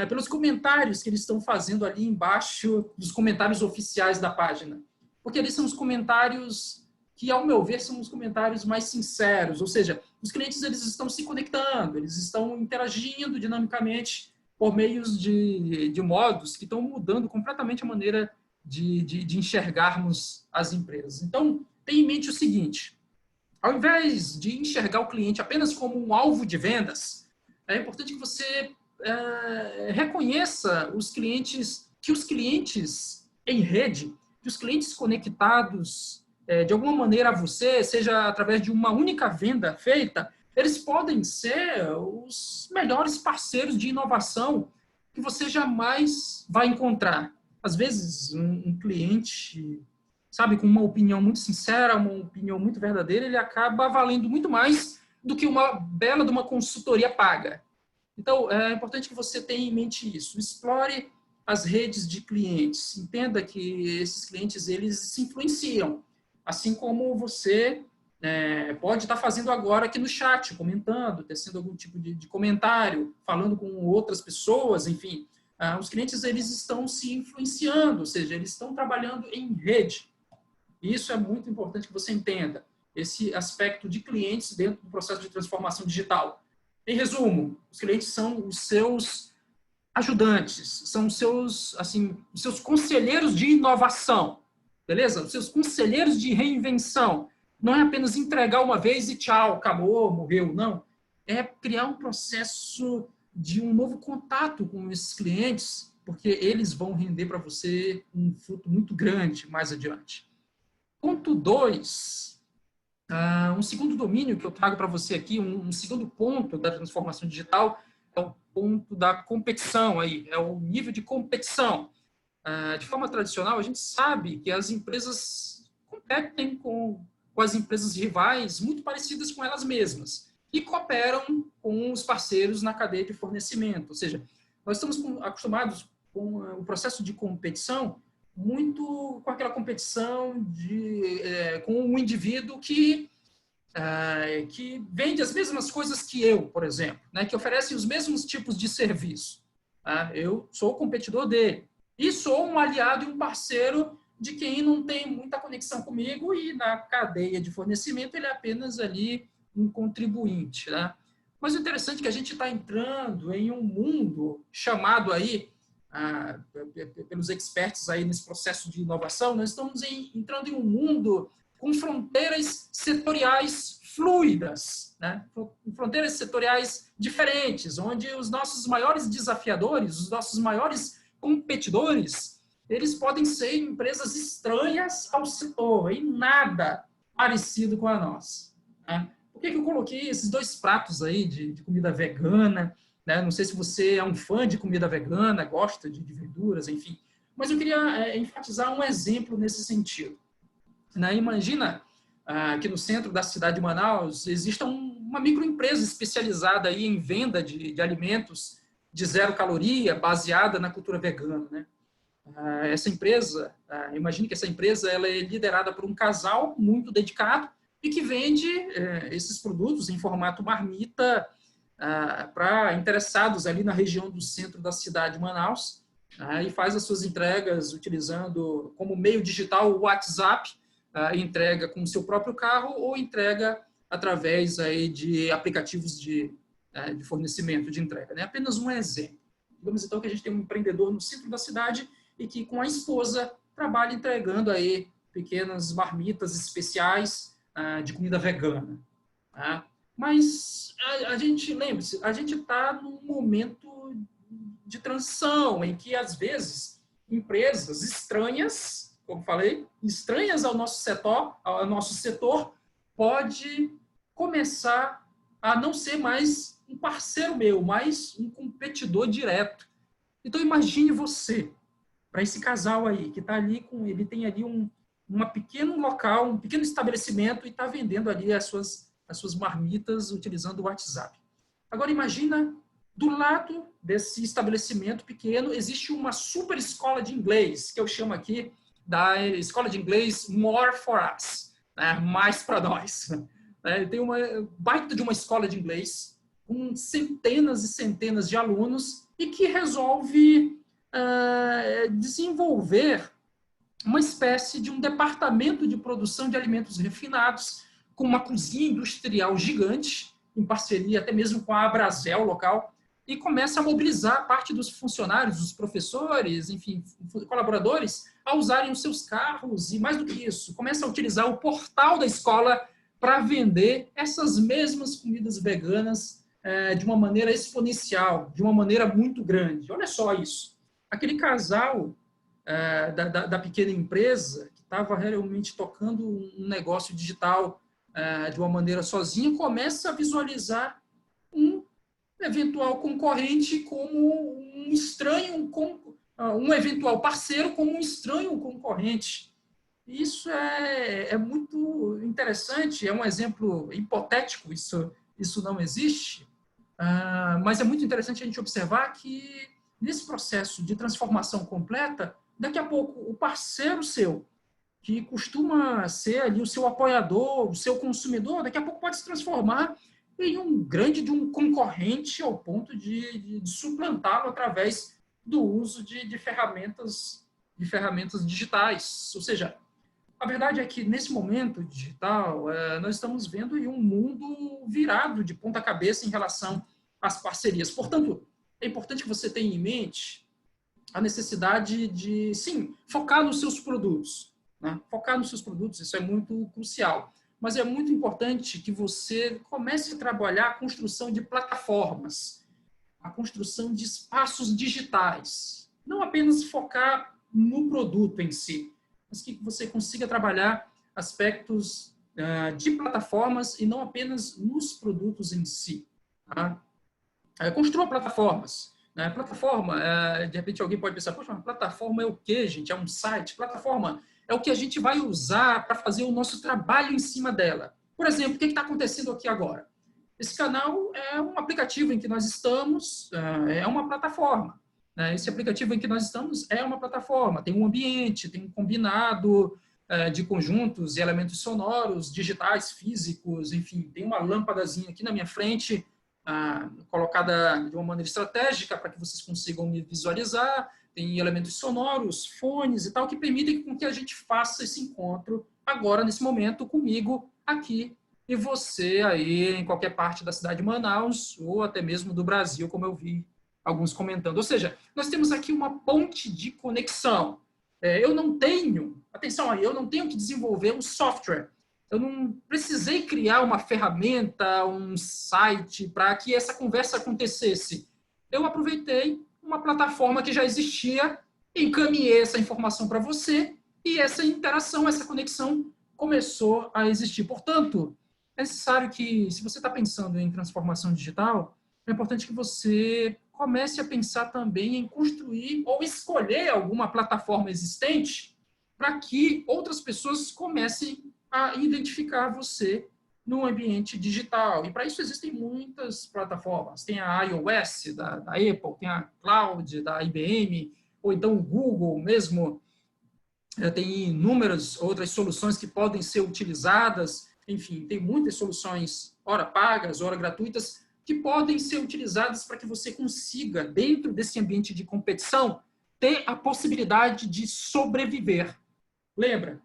pelos comentários que eles estão fazendo ali embaixo dos comentários oficiais da página. Porque eles são os comentários que, ao meu ver, são os comentários mais sinceros. Ou seja, os clientes eles estão se conectando, eles estão interagindo dinamicamente por meios de modos que estão mudando completamente a maneira de enxergarmos as empresas. Então, tenha em mente o seguinte: ao invés de enxergar o cliente apenas como um alvo de vendas, é importante que você reconheça os clientes em rede, que os clientes conectados de alguma maneira a você, seja através de uma única venda feita, eles podem ser os melhores parceiros de inovação que você jamais vai encontrar. Às vezes, um cliente, sabe, com uma opinião muito sincera, uma opinião muito verdadeira, ele acaba valendo muito mais do que uma bela de uma consultoria paga. Então, é importante que você tenha em mente isso. Explore as redes de clientes. Entenda que esses clientes eles se influenciam, assim como você pode estar fazendo agora aqui no chat, comentando, tecendo algum tipo de comentário, falando com outras pessoas, enfim. Os clientes eles estão se influenciando, ou seja, eles estão trabalhando em rede. E isso é muito importante que você entenda, esse aspecto de clientes dentro do processo de transformação digital. Em resumo, os clientes são os seus ajudantes, são os seus conselheiros de inovação, beleza? Os seus conselheiros de reinvenção. Não é apenas entregar uma vez e tchau, acabou, morreu, não. É criar um processo de um novo contato com esses clientes, porque eles vão render para você um fruto muito grande mais adiante. Ponto 2. Um segundo domínio que eu trago para você aqui, um segundo ponto da transformação digital, é o ponto da competição, aí, é o nível de competição. De forma tradicional, a gente sabe que as empresas competem com as empresas rivais muito parecidas com elas mesmas e cooperam com os parceiros na cadeia de fornecimento. Ou seja, nós estamos acostumados com o processo de competição muito com aquela competição com um indivíduo que vende as mesmas coisas que eu, por exemplo, né, que oferece os mesmos tipos de serviço. Eu sou o competidor dele e sou um aliado e um parceiro de quem não tem muita conexão comigo e na cadeia de fornecimento ele é apenas ali um contribuinte. Né? Mas o interessante é que a gente está entrando em um mundo chamado aí pelos experts aí nesse processo de inovação, nós estamos entrando em um mundo com fronteiras setoriais fluidas, né? Fronteiras setoriais diferentes, onde os nossos maiores desafiadores, os nossos maiores competidores, eles podem ser empresas estranhas ao setor e nada parecido com a nossa, né? Por que eu coloquei esses dois pratos aí de comida vegana, né? Não sei se você é um fã de comida vegana, gosta de verduras, enfim, mas eu queria enfatizar um exemplo nesse sentido, né? Imagina que no centro da cidade de Manaus exista uma microempresa especializada aí em venda de alimentos de zero caloria, baseada na cultura vegana, né? Essa empresa, imagine que essa empresa ela é liderada por um casal muito dedicado e que vende esses produtos em formato marmita para interessados ali na região do centro da cidade de Manaus, e faz as suas entregas utilizando como meio digital o WhatsApp, entrega com o seu próprio carro ou entrega através aí de aplicativos de fornecimento de entrega, né? Apenas um exemplo. Digamos então que a gente tem um empreendedor no centro da cidade e que com a esposa trabalha entregando aí pequenas marmitas especiais de comida vegana. Tá? Mas a gente, lembre-se, a gente está num momento de transição em que, às vezes, empresas estranhas, como falei, estranhas ao nosso setor, pode começar a não ser mais um parceiro meu, mas um competidor direto. Então, imagine você, para esse casal aí, que está ali, ele tem ali um pequeno local, um pequeno estabelecimento e está vendendo ali as suas marmitas utilizando o WhatsApp. Agora, imagina, do lado desse estabelecimento pequeno, existe uma super escola de inglês, que eu chamo aqui da escola de inglês More for Us, né? Mais para nós. Tem uma baita de uma escola de inglês com centenas e centenas de alunos e que resolve desenvolver uma espécie de um departamento de produção de alimentos refinados com uma cozinha industrial gigante, em parceria até mesmo com a Abrazel local, e começa a mobilizar parte dos funcionários, dos professores, enfim, colaboradores, a usarem os seus carros, e mais do que isso, começa a utilizar o portal da escola para vender essas mesmas comidas veganas de uma maneira exponencial, de uma maneira muito grande. Olha só isso. Aquele casal da pequena empresa, que estava realmente tocando um negócio digital de uma maneira sozinho, começa a visualizar um eventual concorrente como um estranho, um eventual parceiro como um estranho concorrente. Isso é muito interessante, é um exemplo hipotético, isso não existe, mas é muito interessante a gente observar que nesse processo de transformação completa, daqui a pouco o parceiro seu, que costuma ser ali o seu apoiador, o seu consumidor, daqui a pouco pode se transformar em um grande de um concorrente ao ponto de suplantá-lo através do uso de ferramentas digitais. Ou seja, a verdade é que nesse momento digital nós estamos vendo aí um mundo virado de ponta cabeça em relação às parcerias. Portanto, é importante que você tenha em mente a necessidade de, sim, focar nos seus produtos, né? Focar nos seus produtos, isso é muito crucial. Mas é muito importante que você comece a trabalhar a construção de plataformas, a construção de espaços digitais. Não apenas focar no produto em si, mas que você consiga trabalhar aspectos de plataformas e não apenas nos produtos em si. Tá? Construa plataformas. Né? Plataforma, de repente alguém pode pensar, poxa, plataforma é o quê, gente? É um site? Plataforma é o que a gente vai usar para fazer o nosso trabalho em cima dela. Por exemplo, o que está acontecendo aqui agora? Esse canal é um aplicativo em que nós estamos, é uma plataforma. Né? Esse aplicativo em que nós estamos é uma plataforma, tem um ambiente, tem um combinado de conjuntos e elementos sonoros, digitais, físicos, enfim, tem uma lâmpadazinha aqui na minha frente, colocada de uma maneira estratégica para que vocês consigam me visualizar, tem elementos sonoros, fones e tal, que permitem com que a gente faça esse encontro agora, nesse momento, comigo aqui e você aí em qualquer parte da cidade de Manaus ou até mesmo do Brasil, como eu vi alguns comentando. Ou seja, nós temos aqui uma ponte de conexão. Eu não tenho, atenção aí, eu não tenho que desenvolver um software. Eu não precisei criar uma ferramenta, um site para que essa conversa acontecesse. Eu aproveitei uma plataforma que já existia, encaminhei essa informação para você e essa interação, essa conexão começou a existir. Portanto, é necessário que, se você está pensando em transformação digital, é importante que você comece a pensar também em construir ou escolher alguma plataforma existente para que outras pessoas comecem a identificar você no ambiente digital. E para isso existem muitas plataformas. Tem a iOS da Apple, tem a Cloud da IBM, ou então o Google mesmo. Tem inúmeras outras soluções que podem ser utilizadas. Enfim, tem muitas soluções, ora pagas, ora gratuitas, que podem ser utilizadas para que você consiga, dentro desse ambiente de competição, ter a possibilidade de sobreviver. Lembra?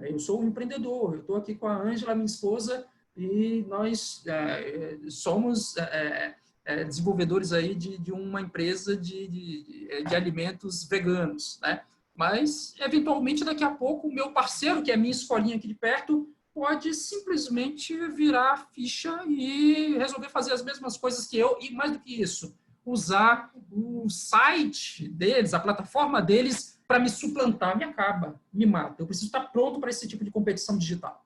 Eu sou um empreendedor, eu estou aqui com a Ângela, minha esposa, e nós somos desenvolvedores aí de uma empresa de alimentos veganos, né? Mas, eventualmente, daqui a pouco, o meu parceiro, que é a minha escolinha aqui de perto, pode simplesmente virar a ficha e resolver fazer as mesmas coisas que eu, e mais do que isso, usar o site deles, a plataforma deles, para me suplantar, me acaba, me mata. Eu preciso estar pronto para esse tipo de competição digital.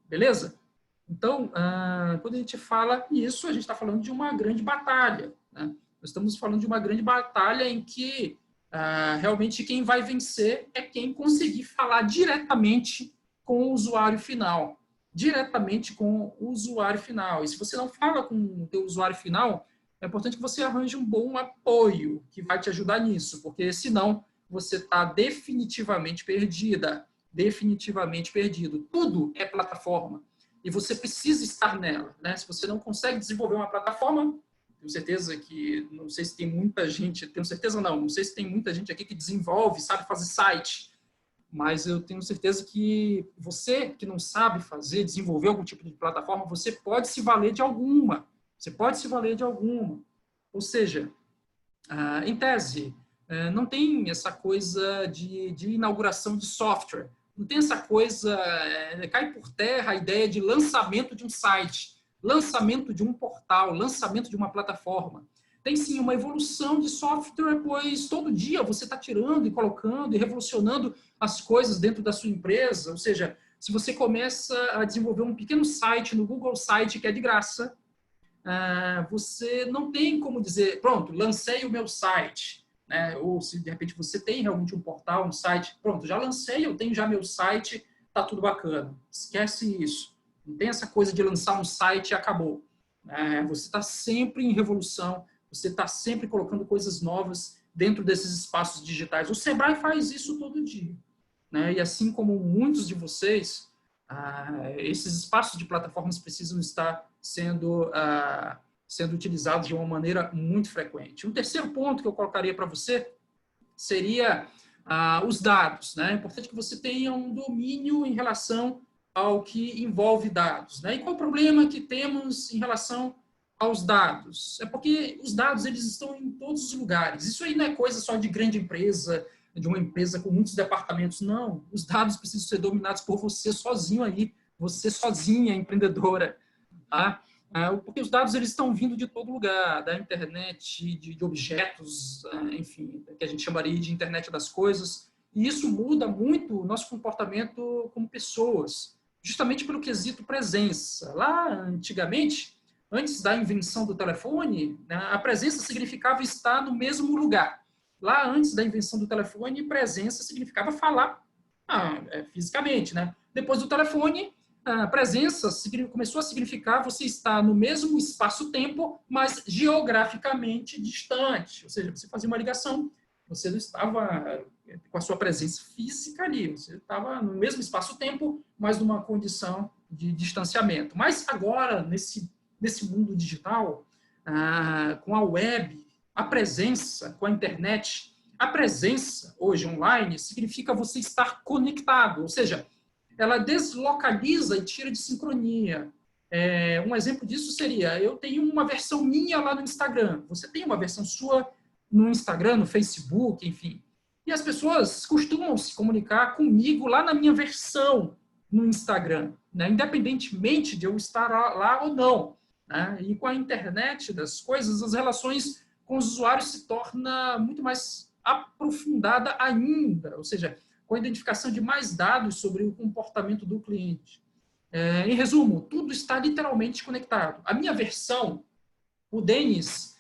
Beleza? Então, quando a gente fala isso, a gente está falando de uma grande batalha, né? Nós estamos falando de uma grande batalha em que realmente quem vai vencer é quem conseguir falar diretamente com o usuário final. Diretamente com o usuário final. E se você não fala com o teu usuário final, é importante que você arranje um bom apoio que vai te ajudar nisso, porque senão você está definitivamente perdida, definitivamente perdido. Tudo é plataforma e você precisa estar nela, né? Se você não consegue desenvolver uma plataforma, tenho certeza que, não sei se tem muita gente, tenho certeza não sei se tem muita gente aqui que desenvolve, sabe fazer site, mas eu tenho certeza que você que não sabe fazer, desenvolver algum tipo de plataforma, você pode se valer de alguma, ou seja, em tese, não tem essa coisa de inauguração de software, não tem essa coisa, cai por terra a ideia de lançamento de um site, lançamento de um portal, lançamento de uma plataforma. Tem sim uma evolução de software, pois todo dia você está tirando e colocando e revolucionando as coisas dentro da sua empresa, ou seja, se você começa a desenvolver um pequeno site no Google Site que é de graça, você não tem como dizer, pronto, lancei o meu site, né? Ou se de repente você tem realmente um portal, um site, pronto, já lancei, eu tenho já meu site, tá tudo bacana. Esquece isso. Não tem essa coisa de lançar um site e acabou. Você está sempre em revolução, você está sempre colocando coisas novas dentro desses espaços digitais. O Sebrae faz isso todo dia, né? E assim como muitos de vocês, esses espaços de plataformas precisam estar sendo utilizados de uma maneira muito frequente. Um terceiro ponto que eu colocaria para você seria os dados, né? É importante que você tenha um domínio em relação ao que envolve dados, né? E qual o problema que temos em relação aos dados? É porque os dados eles estão em todos os lugares. Isso aí não é coisa só de grande empresa, de uma empresa com muitos departamentos, não. Os dados precisam ser dominados por você sozinho aí, você sozinha, empreendedora, tá? Porque os dados eles estão vindo de todo lugar, da internet, de objetos, enfim, que a gente chamaria de internet das coisas, e isso muda muito o nosso comportamento como pessoas, justamente pelo quesito presença. Lá, antigamente, antes da invenção do telefone, a presença significava estar no mesmo lugar. Lá, antes da invenção do telefone, presença significava falar fisicamente, né? Depois do telefone, a presença começou a significar você estar no mesmo espaço-tempo, mas geograficamente distante. Ou seja, você fazia uma ligação, você não estava com a sua presença física ali, você estava no mesmo espaço-tempo, mas numa condição de distanciamento. Mas agora, nesse mundo digital, com a web, a presença com a internet, a presença hoje online significa você estar conectado, ou seja, ela deslocaliza e tira de sincronia. Um exemplo disso seria, eu tenho uma versão minha lá no Instagram, você tem uma versão sua no Instagram, no Facebook, enfim. E as pessoas costumam se comunicar comigo lá na minha versão no Instagram, né? Independentemente de eu estar lá ou não, né? E com a internet das coisas, as relações com os usuários se torna muito mais aprofundada ainda, ou seja, com a identificação de mais dados sobre o comportamento do cliente. Em resumo, tudo está literalmente conectado. A minha versão, o Denis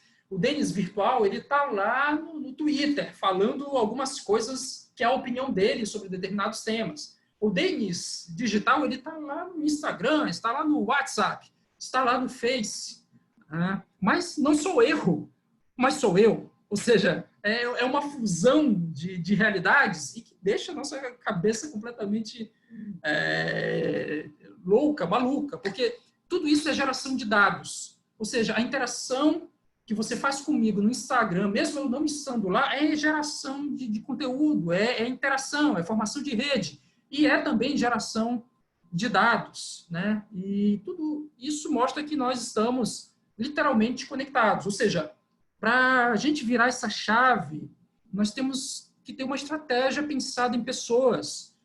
virtual, ele está lá no Twitter, falando algumas coisas que é a opinião dele sobre determinados temas. O Denis digital, ele está lá no Instagram, está lá no WhatsApp, está lá no Face. Mas não sou eu, mas sou eu. Ou seja, é uma fusão de realidades e que deixa a nossa cabeça completamente louca, maluca, porque tudo isso é geração de dados. Ou seja, a interação que você faz comigo no Instagram, mesmo eu não estando lá, é geração de conteúdo, é interação, é formação de rede e é também geração de dados, né? E tudo isso mostra que nós estamos literalmente conectados. Ou seja, para a gente virar essa chave, nós temos que ter uma estratégia pensada em pessoas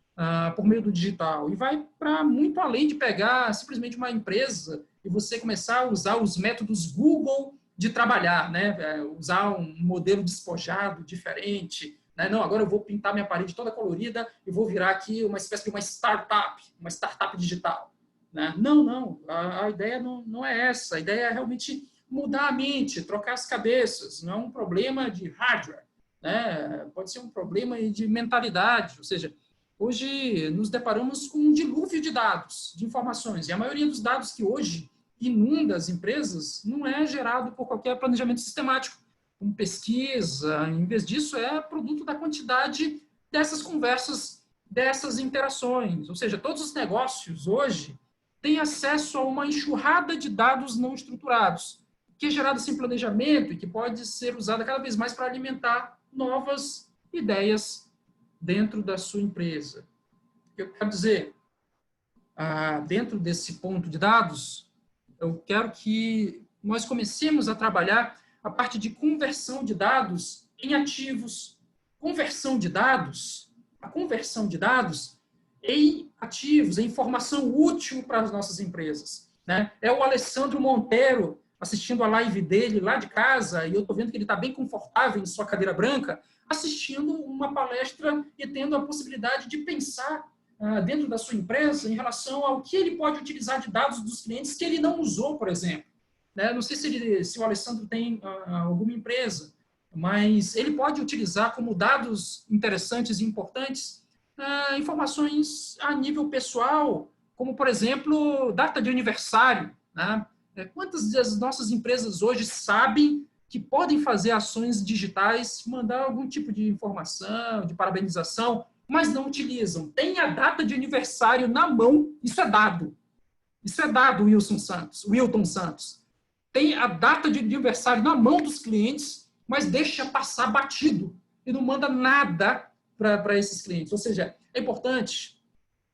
por meio do digital. E vai para muito além de pegar simplesmente uma empresa e você começar a usar os métodos Google de trabalhar, né? Usar um modelo despojado, diferente. Né? Não, agora eu vou pintar minha parede toda colorida e vou virar aqui uma espécie de uma startup digital. Né? Não. A ideia não é essa. A ideia é realmente mudar a mente, trocar as cabeças. Não é um problema de hardware, né? Pode ser um problema de mentalidade. Ou seja, hoje nos deparamos com um dilúvio de dados, de informações. E a maioria dos dados que hoje inunda as empresas não é gerado por qualquer planejamento sistemático, como pesquisa. Em vez disso, é produto da quantidade dessas conversas, dessas interações. Ou seja, todos os negócios hoje têm acesso a uma enxurrada de dados não estruturados, que é gerada sem planejamento e que pode ser usada cada vez mais para alimentar novas ideias dentro da sua empresa. Eu quero dizer, dentro desse ponto de dados, eu quero que nós comecemos a trabalhar a parte de conversão de dados em ativos, a conversão de dados em ativos, em informação útil para as nossas empresas. Né? É o Alessandro Monteiro assistindo a live dele lá de casa, e eu estou vendo que ele está bem confortável em sua cadeira branca, assistindo uma palestra e tendo a possibilidade de pensar dentro da sua empresa em relação ao que ele pode utilizar de dados dos clientes que ele não usou, por exemplo. Né? Não sei se o Alessandro tem alguma empresa, mas ele pode utilizar como dados interessantes e importantes informações a nível pessoal, como, por exemplo, data de aniversário. Né? Quantas das nossas empresas hoje sabem que podem fazer ações digitais, mandar algum tipo de informação, de parabenização, mas não utilizam? Tem a data de aniversário na mão, isso é dado. Isso é dado, Wilton Santos. Tem a data de aniversário na mão dos clientes, mas deixa passar batido e não manda nada para esses clientes. Ou seja, é importante,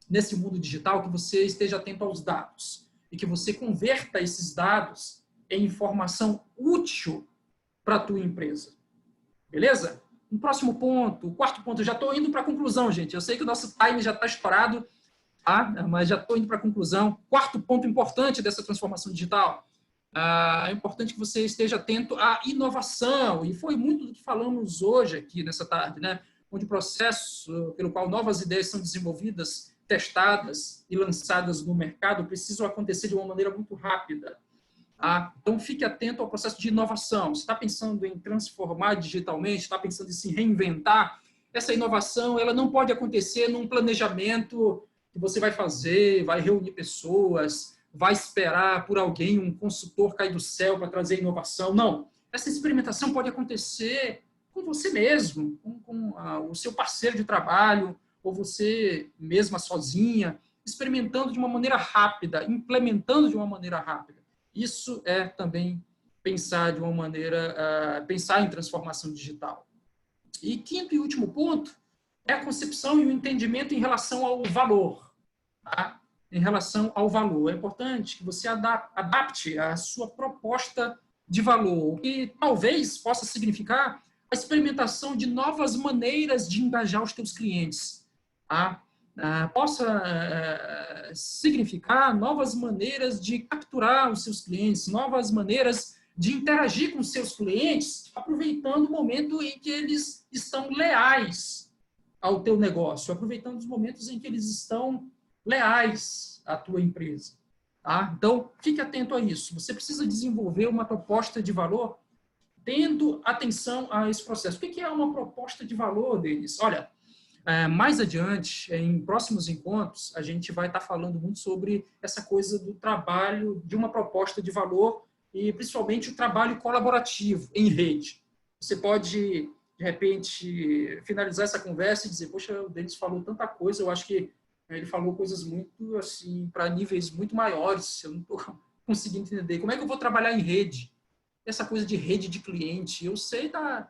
nesse mundo digital, que você esteja atento aos dados e que você converta esses dados em informação útil para a tua empresa. Beleza? Um próximo ponto, o quarto ponto, eu já estou indo para a conclusão, gente. Eu sei que o nosso time já está estourado, tá? Mas já estou indo para a conclusão. Quarto ponto importante dessa transformação digital. É importante que você esteja atento à inovação, e foi muito do que falamos hoje aqui nessa tarde, né? Onde o processo pelo qual novas ideias são desenvolvidas, testadas e lançadas no mercado precisam acontecer de uma maneira muito rápida. Então, fique atento ao processo de inovação. Você está pensando em transformar digitalmente, está pensando em se reinventar, essa inovação ela não pode acontecer num planejamento que você vai fazer, vai reunir pessoas, vai esperar por alguém, um consultor cair do céu para trazer inovação. Não. Essa experimentação pode acontecer com você mesmo, com o seu parceiro de trabalho, ou você mesma sozinha, experimentando de uma maneira rápida, implementando de uma maneira rápida. Isso é também pensar de uma maneira, pensar em transformação digital. E quinto e último ponto é a concepção e o entendimento em relação ao valor. Tá? Em relação ao valor. É importante que você adapte a sua proposta de valor, o que talvez possa significar a experimentação de novas maneiras de engajar os teus clientes, tá? Possa significar novas maneiras de capturar os seus clientes, novas maneiras de interagir com os seus clientes, aproveitando o momento em que eles estão leais ao teu negócio, aproveitando os momentos em que eles estão leais à tua empresa. Tá? Então, fique atento a isso. Você precisa desenvolver uma proposta de valor tendo atenção a esse processo. O que é uma proposta de valor, Denis? Olha, mais adiante, em próximos encontros, a gente vai estar falando muito sobre essa coisa do trabalho de uma proposta de valor e, principalmente, o trabalho colaborativo em rede. Você pode, de repente, finalizar essa conversa e dizer, poxa, o Denis falou tanta coisa, eu acho que ele falou coisas muito, assim, para níveis muito maiores, eu não estou conseguindo entender. Como é que eu vou trabalhar em rede? Essa coisa de rede de cliente, eu sei da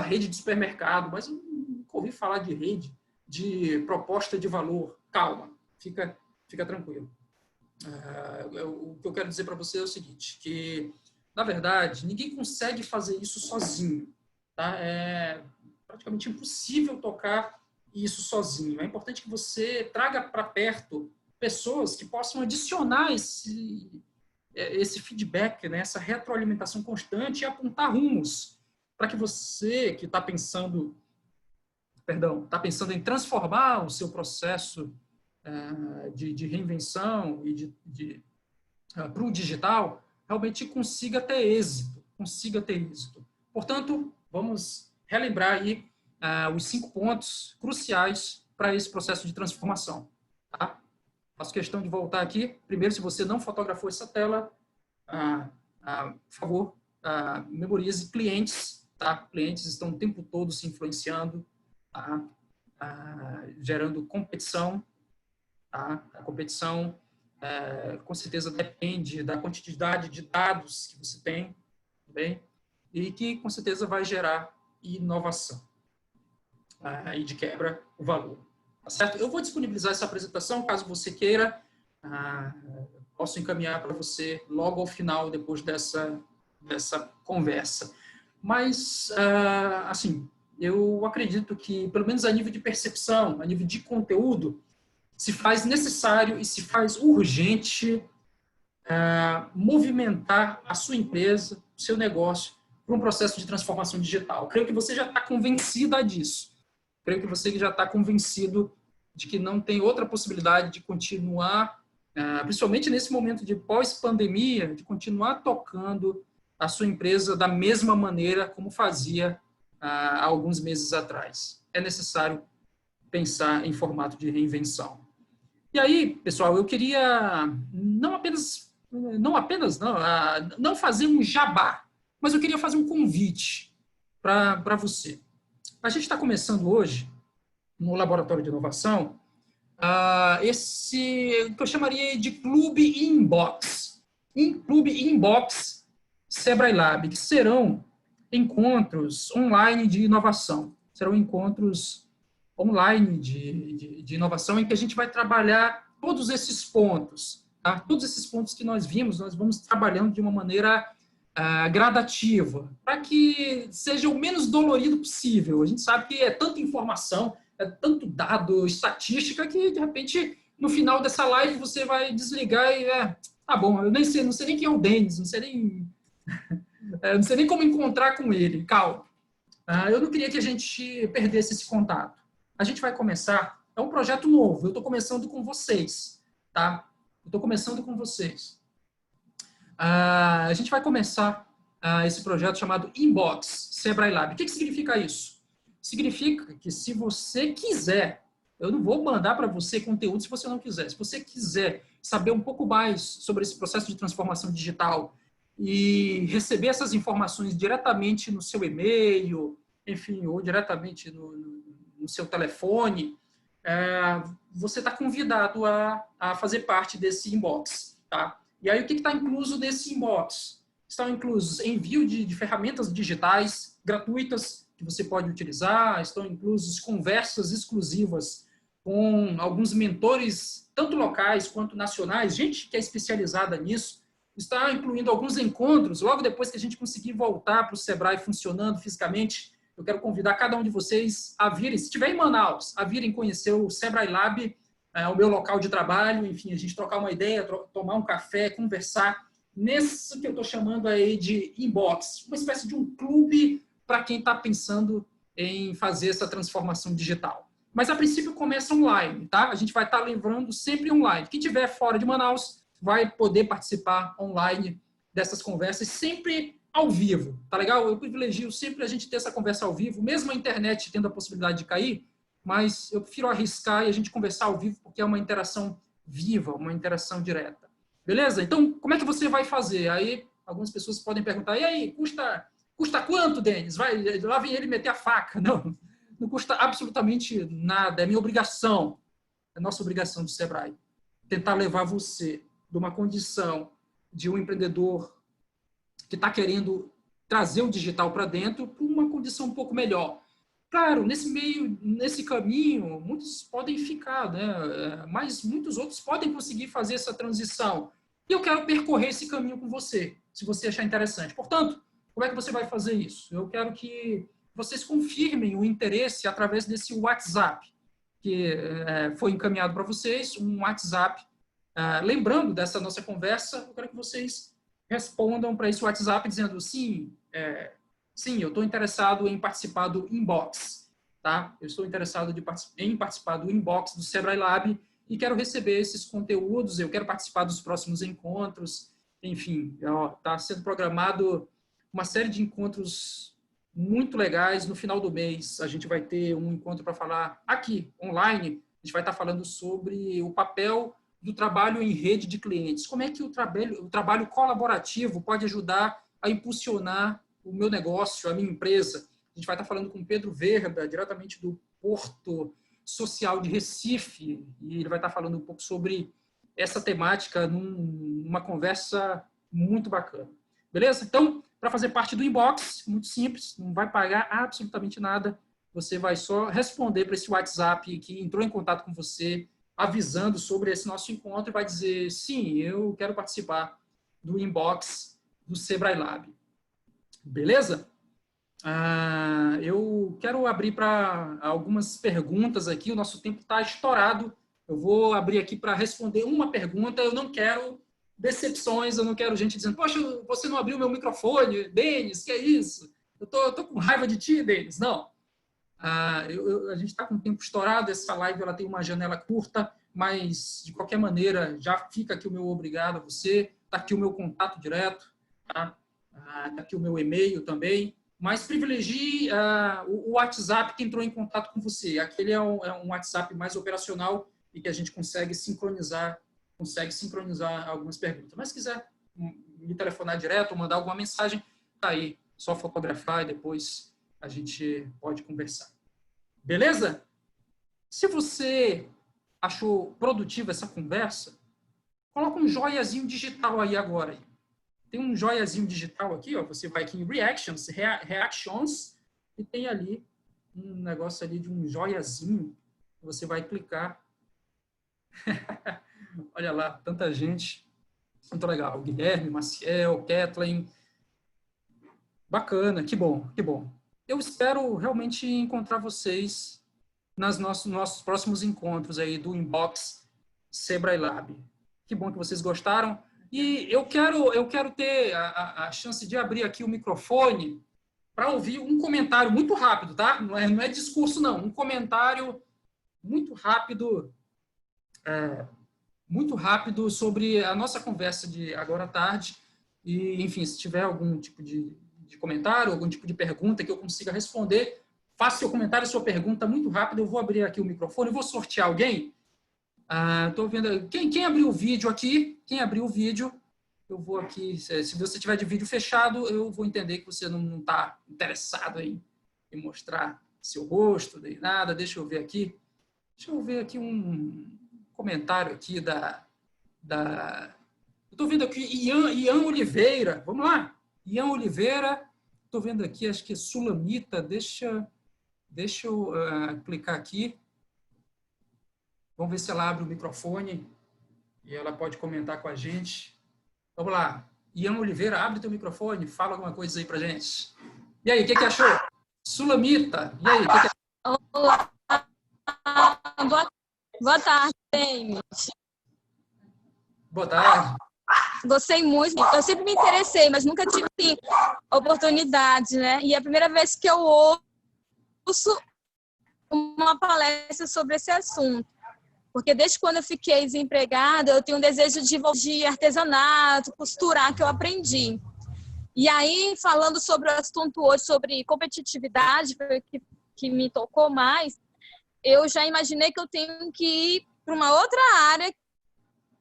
rede de supermercado, mas eu nunca ouvi falar de rede, de proposta de valor. Calma, fica tranquilo. O que eu quero dizer para você é o seguinte, que, na verdade, ninguém consegue fazer isso sozinho. Tá? É praticamente impossível tocar isso sozinho. É importante que você traga para perto pessoas que possam adicionar esse feedback, né, essa retroalimentação constante e apontar rumos para que você que está pensando em transformar o seu processo de reinvenção e para o digital, realmente consiga ter êxito. Portanto, vamos relembrar aí os 5 pontos cruciais para esse processo de transformação. Tá? Faço questão de voltar aqui. Primeiro, se você não fotografou essa tela, por favor, memorize clientes. Tá? Clientes estão o tempo todo se influenciando, tá? Gerando competição. Tá? A competição, com certeza, depende da quantidade de dados que você tem, bem? E que, com certeza, vai gerar inovação. E, de quebra, o valor. Tá certo? Eu vou disponibilizar essa apresentação, caso você queira. Posso encaminhar para você logo ao final, depois dessa conversa. Mas, assim, eu acredito que, pelo menos a nível de percepção, a nível de conteúdo, se faz necessário e se faz urgente movimentar a sua empresa, o seu negócio, para um processo de transformação digital. Creio que você já está convencida disso. Creio que você já está convencido de que não tem outra possibilidade de continuar, principalmente nesse momento de pós-pandemia, de continuar tocando a sua empresa da mesma maneira como fazia há alguns meses atrás. É necessário pensar em formato de reinvenção. E aí, pessoal, eu queria não fazer um jabá, mas eu queria fazer um convite para você. A gente está começando hoje, no Laboratório de Inovação, esse que eu chamaria de Clube Inbox. Clube Inbox Sebrae Lab, que serão encontros online de inovação. Serão encontros online de inovação em que a gente vai trabalhar todos esses pontos. Tá? Todos esses pontos que nós vimos, nós vamos trabalhando de uma maneira gradativa, para que seja o menos dolorido possível. A gente sabe que é tanta informação, é tanto dado, estatística, que, de repente, no final dessa live, você vai desligar e... tá bom, eu não sei nem quem é o Denis, não sei nem como encontrar com ele. Calma. Eu não queria que a gente perdesse esse contato. A gente vai começar... É um projeto novo, eu estou começando com vocês. Tá? Eu estou começando com vocês. A gente vai começar esse projeto chamado Inbox Sebrae Lab. O que significa isso? Significa que, se você quiser, eu não vou mandar para você conteúdo se você não quiser. Se você quiser saber um pouco mais sobre esse processo de transformação digital e receber essas informações diretamente no seu e-mail, enfim, ou diretamente no seu telefone, você está convidado a fazer parte desse inbox. Tá? E aí, o que está incluso nesse inbox? Estão inclusos envio de ferramentas digitais gratuitas que você pode utilizar, estão inclusos conversas exclusivas com alguns mentores, tanto locais quanto nacionais, gente que é especializada nisso, está incluindo alguns encontros. Logo depois que a gente conseguir voltar para o Sebrae funcionando fisicamente, eu quero convidar cada um de vocês a virem, se estiver em Manaus, a virem conhecer o Sebrae Lab, o meu local de trabalho, enfim, a gente trocar uma ideia, tomar um café, conversar, nesse que eu estou chamando aí de inbox, uma espécie de um clube para quem está pensando em fazer essa transformação digital. Mas, a princípio, começa online, tá? A gente vai estar lembrando sempre online. Quem estiver fora de Manaus vai poder participar online dessas conversas, sempre ao vivo, tá legal? Eu privilegio sempre a gente ter essa conversa ao vivo, mesmo a internet tendo a possibilidade de cair, mas eu prefiro arriscar e a gente conversar ao vivo, porque é uma interação viva, uma interação direta. Beleza? Então, como é que você vai fazer? Aí, algumas pessoas podem perguntar, e aí, custa quanto, Denis? Lá vem ele meter a faca. Não, não custa absolutamente nada, é minha obrigação, é nossa obrigação do Sebrae, tentar levar você de uma condição de um empreendedor que está querendo trazer o digital para dentro para uma condição um pouco melhor. Claro, nesse caminho, muitos podem ficar, né? Mas muitos outros podem conseguir fazer essa transição. E eu quero percorrer esse caminho com você, se você achar interessante. Portanto, como é que você vai fazer isso? Eu quero que vocês confirmem o interesse através desse WhatsApp, que foi encaminhado para vocês, um WhatsApp. Lembrando dessa nossa conversa, eu quero que vocês respondam para esse WhatsApp dizendo sim, sim, eu estou interessado em participar do inbox, tá? Eu estou interessado em participar do inbox do Sebrae Lab e quero receber esses conteúdos, eu quero participar dos próximos encontros, enfim, está sendo programado uma série de encontros muito legais. No final do mês, a gente vai ter um encontro para falar aqui, online, a gente vai estar falando sobre o papel do trabalho em rede de clientes. Como é que o trabalho colaborativo pode ajudar a impulsionar o meu negócio, a minha empresa? A gente vai estar falando com o Pedro Verba, diretamente do Porto Social de Recife, e ele vai estar falando um pouco sobre essa temática numa conversa muito bacana. Beleza? Então, para fazer parte do inbox, muito simples, não vai pagar absolutamente nada, você vai só responder para esse WhatsApp que entrou em contato com você, avisando sobre esse nosso encontro, e vai dizer, sim, eu quero participar do inbox do Sebrae Lab. Beleza? Eu quero abrir para algumas perguntas aqui, o nosso tempo está estourado, eu vou abrir aqui para responder uma pergunta, eu não quero decepções, eu não quero gente dizendo, poxa, você não abriu meu microfone, Denis, que é isso? Eu tô com raiva de ti, Denis. Não. A gente está com o tempo estourado, essa live ela tem uma janela curta, mas, de qualquer maneira, já fica aqui o meu obrigado a você, está aqui o meu contato direto, tá? Está aqui o meu e-mail também, mas privilegie o WhatsApp que entrou em contato com você. Aquele é um WhatsApp mais operacional e que a gente consegue sincronizar algumas perguntas. Mas se quiser me telefonar direto ou mandar alguma mensagem, tá aí, só fotografar e depois a gente pode conversar. Beleza? Se você achou produtiva essa conversa, coloca um joiazinho digital aí agora. Tem um joiazinho digital aqui, ó, você vai aqui em Reactions, e tem ali um negócio ali de um joiazinho, você vai clicar. Olha lá, tanta gente. Muito legal. Guilherme, Maciel, Kathleen. Bacana, que bom, que bom. Eu espero realmente encontrar vocês nos nossos próximos encontros aí do Inbox Sebrae Lab. Que bom que vocês gostaram. E eu quero ter a chance de abrir aqui o microfone para ouvir um comentário muito rápido, tá? Não é discurso, não. Um comentário muito rápido, sobre a nossa conversa de agora à tarde. E, enfim, se tiver algum tipo de comentário, algum tipo de pergunta que eu consiga responder, faça seu comentário, sua pergunta muito rápido. Eu vou abrir aqui o microfone, eu vou sortear alguém. Estou vendo quem abriu o vídeo aqui. Quem abriu o vídeo, eu vou aqui. Se você tiver de vídeo fechado, eu vou entender que você não está interessado em mostrar seu rosto, nem nada. Deixa eu ver aqui. Deixa eu ver aqui um comentário aqui estou vendo aqui Ian Oliveira. Vamos lá. Ian Oliveira. Estou vendo aqui, acho que é Sulamita. Deixa eu clicar aqui. Vamos ver se ela abre o microfone e ela pode comentar com a gente. Vamos lá. Ian Oliveira, abre teu microfone, fala alguma coisa aí pra gente. E aí, o que achou? Sulamita, e aí, o que achou? Olá, boa tarde, James. Boa tarde. Gostei muito. Eu sempre me interessei, mas nunca tive assim, oportunidade, né? E é a primeira vez que eu ouço uma palestra sobre esse assunto. Porque desde quando eu fiquei desempregada, eu tenho um desejo de artesanato, costurar, que eu aprendi. E aí, falando sobre o assunto hoje, sobre competitividade, foi o que me tocou mais, eu já imaginei que eu tenho que ir para uma outra área,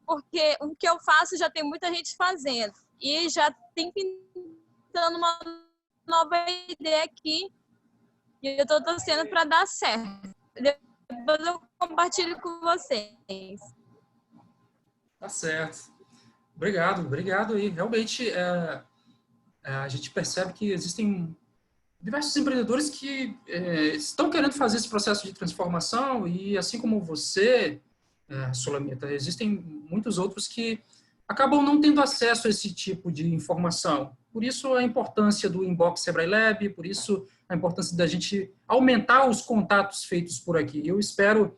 porque o que eu faço já tem muita gente fazendo. E já tem pintando uma nova ideia aqui, e eu estou torcendo para dar certo. Depois eu compartilho com vocês. Tá certo. Obrigado aí. Realmente, a gente percebe que existem diversos empreendedores que estão querendo fazer esse processo de transformação e, assim como você, Sulamita, existem muitos outros que acabam não tendo acesso a esse tipo de informação. Por isso, a importância do Inbox Sebrae Lab, por isso, a importância da gente aumentar os contatos feitos por aqui. Eu espero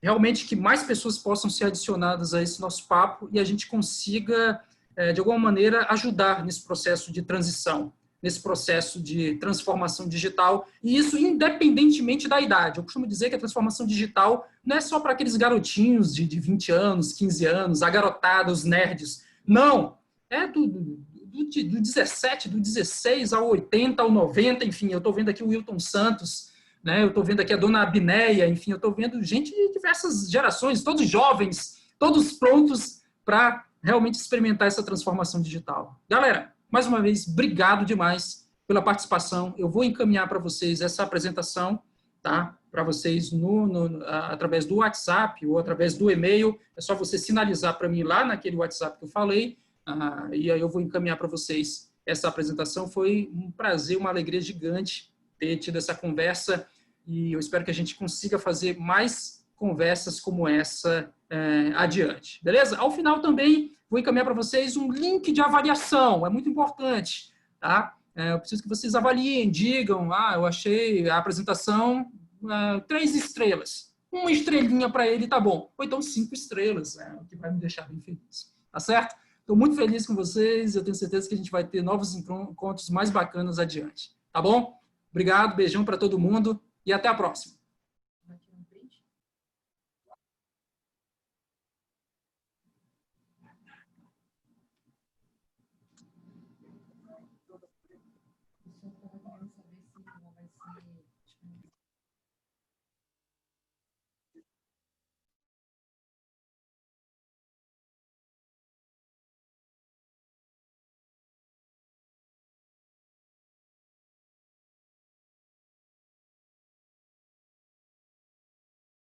realmente que mais pessoas possam ser adicionadas a esse nosso papo e a gente consiga, de alguma maneira, ajudar nesse processo de transição, nesse processo de transformação digital, e isso independentemente da idade. Eu costumo dizer que a transformação digital não é só para aqueles garotinhos de 20 anos, 15 anos, a garotada, os nerds. Não, é do 17, do 16 ao 80, ao 90, enfim, eu estou vendo aqui o Wilton Santos, né? Eu estou vendo aqui a dona Abineia, enfim, eu estou vendo gente de diversas gerações, todos jovens, todos prontos para realmente experimentar essa transformação digital. Galera, mais uma vez, obrigado demais pela participação. Eu vou encaminhar para vocês essa apresentação, tá? Para vocês através do WhatsApp ou através do e-mail. É só você sinalizar para mim lá naquele WhatsApp que eu falei, e aí eu vou encaminhar para vocês essa apresentação. Foi um prazer, uma alegria gigante ter tido essa conversa, e eu espero que a gente consiga fazer mais conversas como essa adiante. Beleza? Ao final também vou encaminhar para vocês um link de avaliação, é muito importante, tá? Eu preciso que vocês avaliem, digam, eu achei a apresentação 3 estrelas. 1 estrelinha para ele tá bom. Ou então 5 estrelas, o que vai me deixar bem feliz. Tá certo? Estou muito feliz com vocês, eu tenho certeza que a gente vai ter novos encontros mais bacanas adiante. Tá bom? Obrigado, beijão para todo mundo e até a próxima.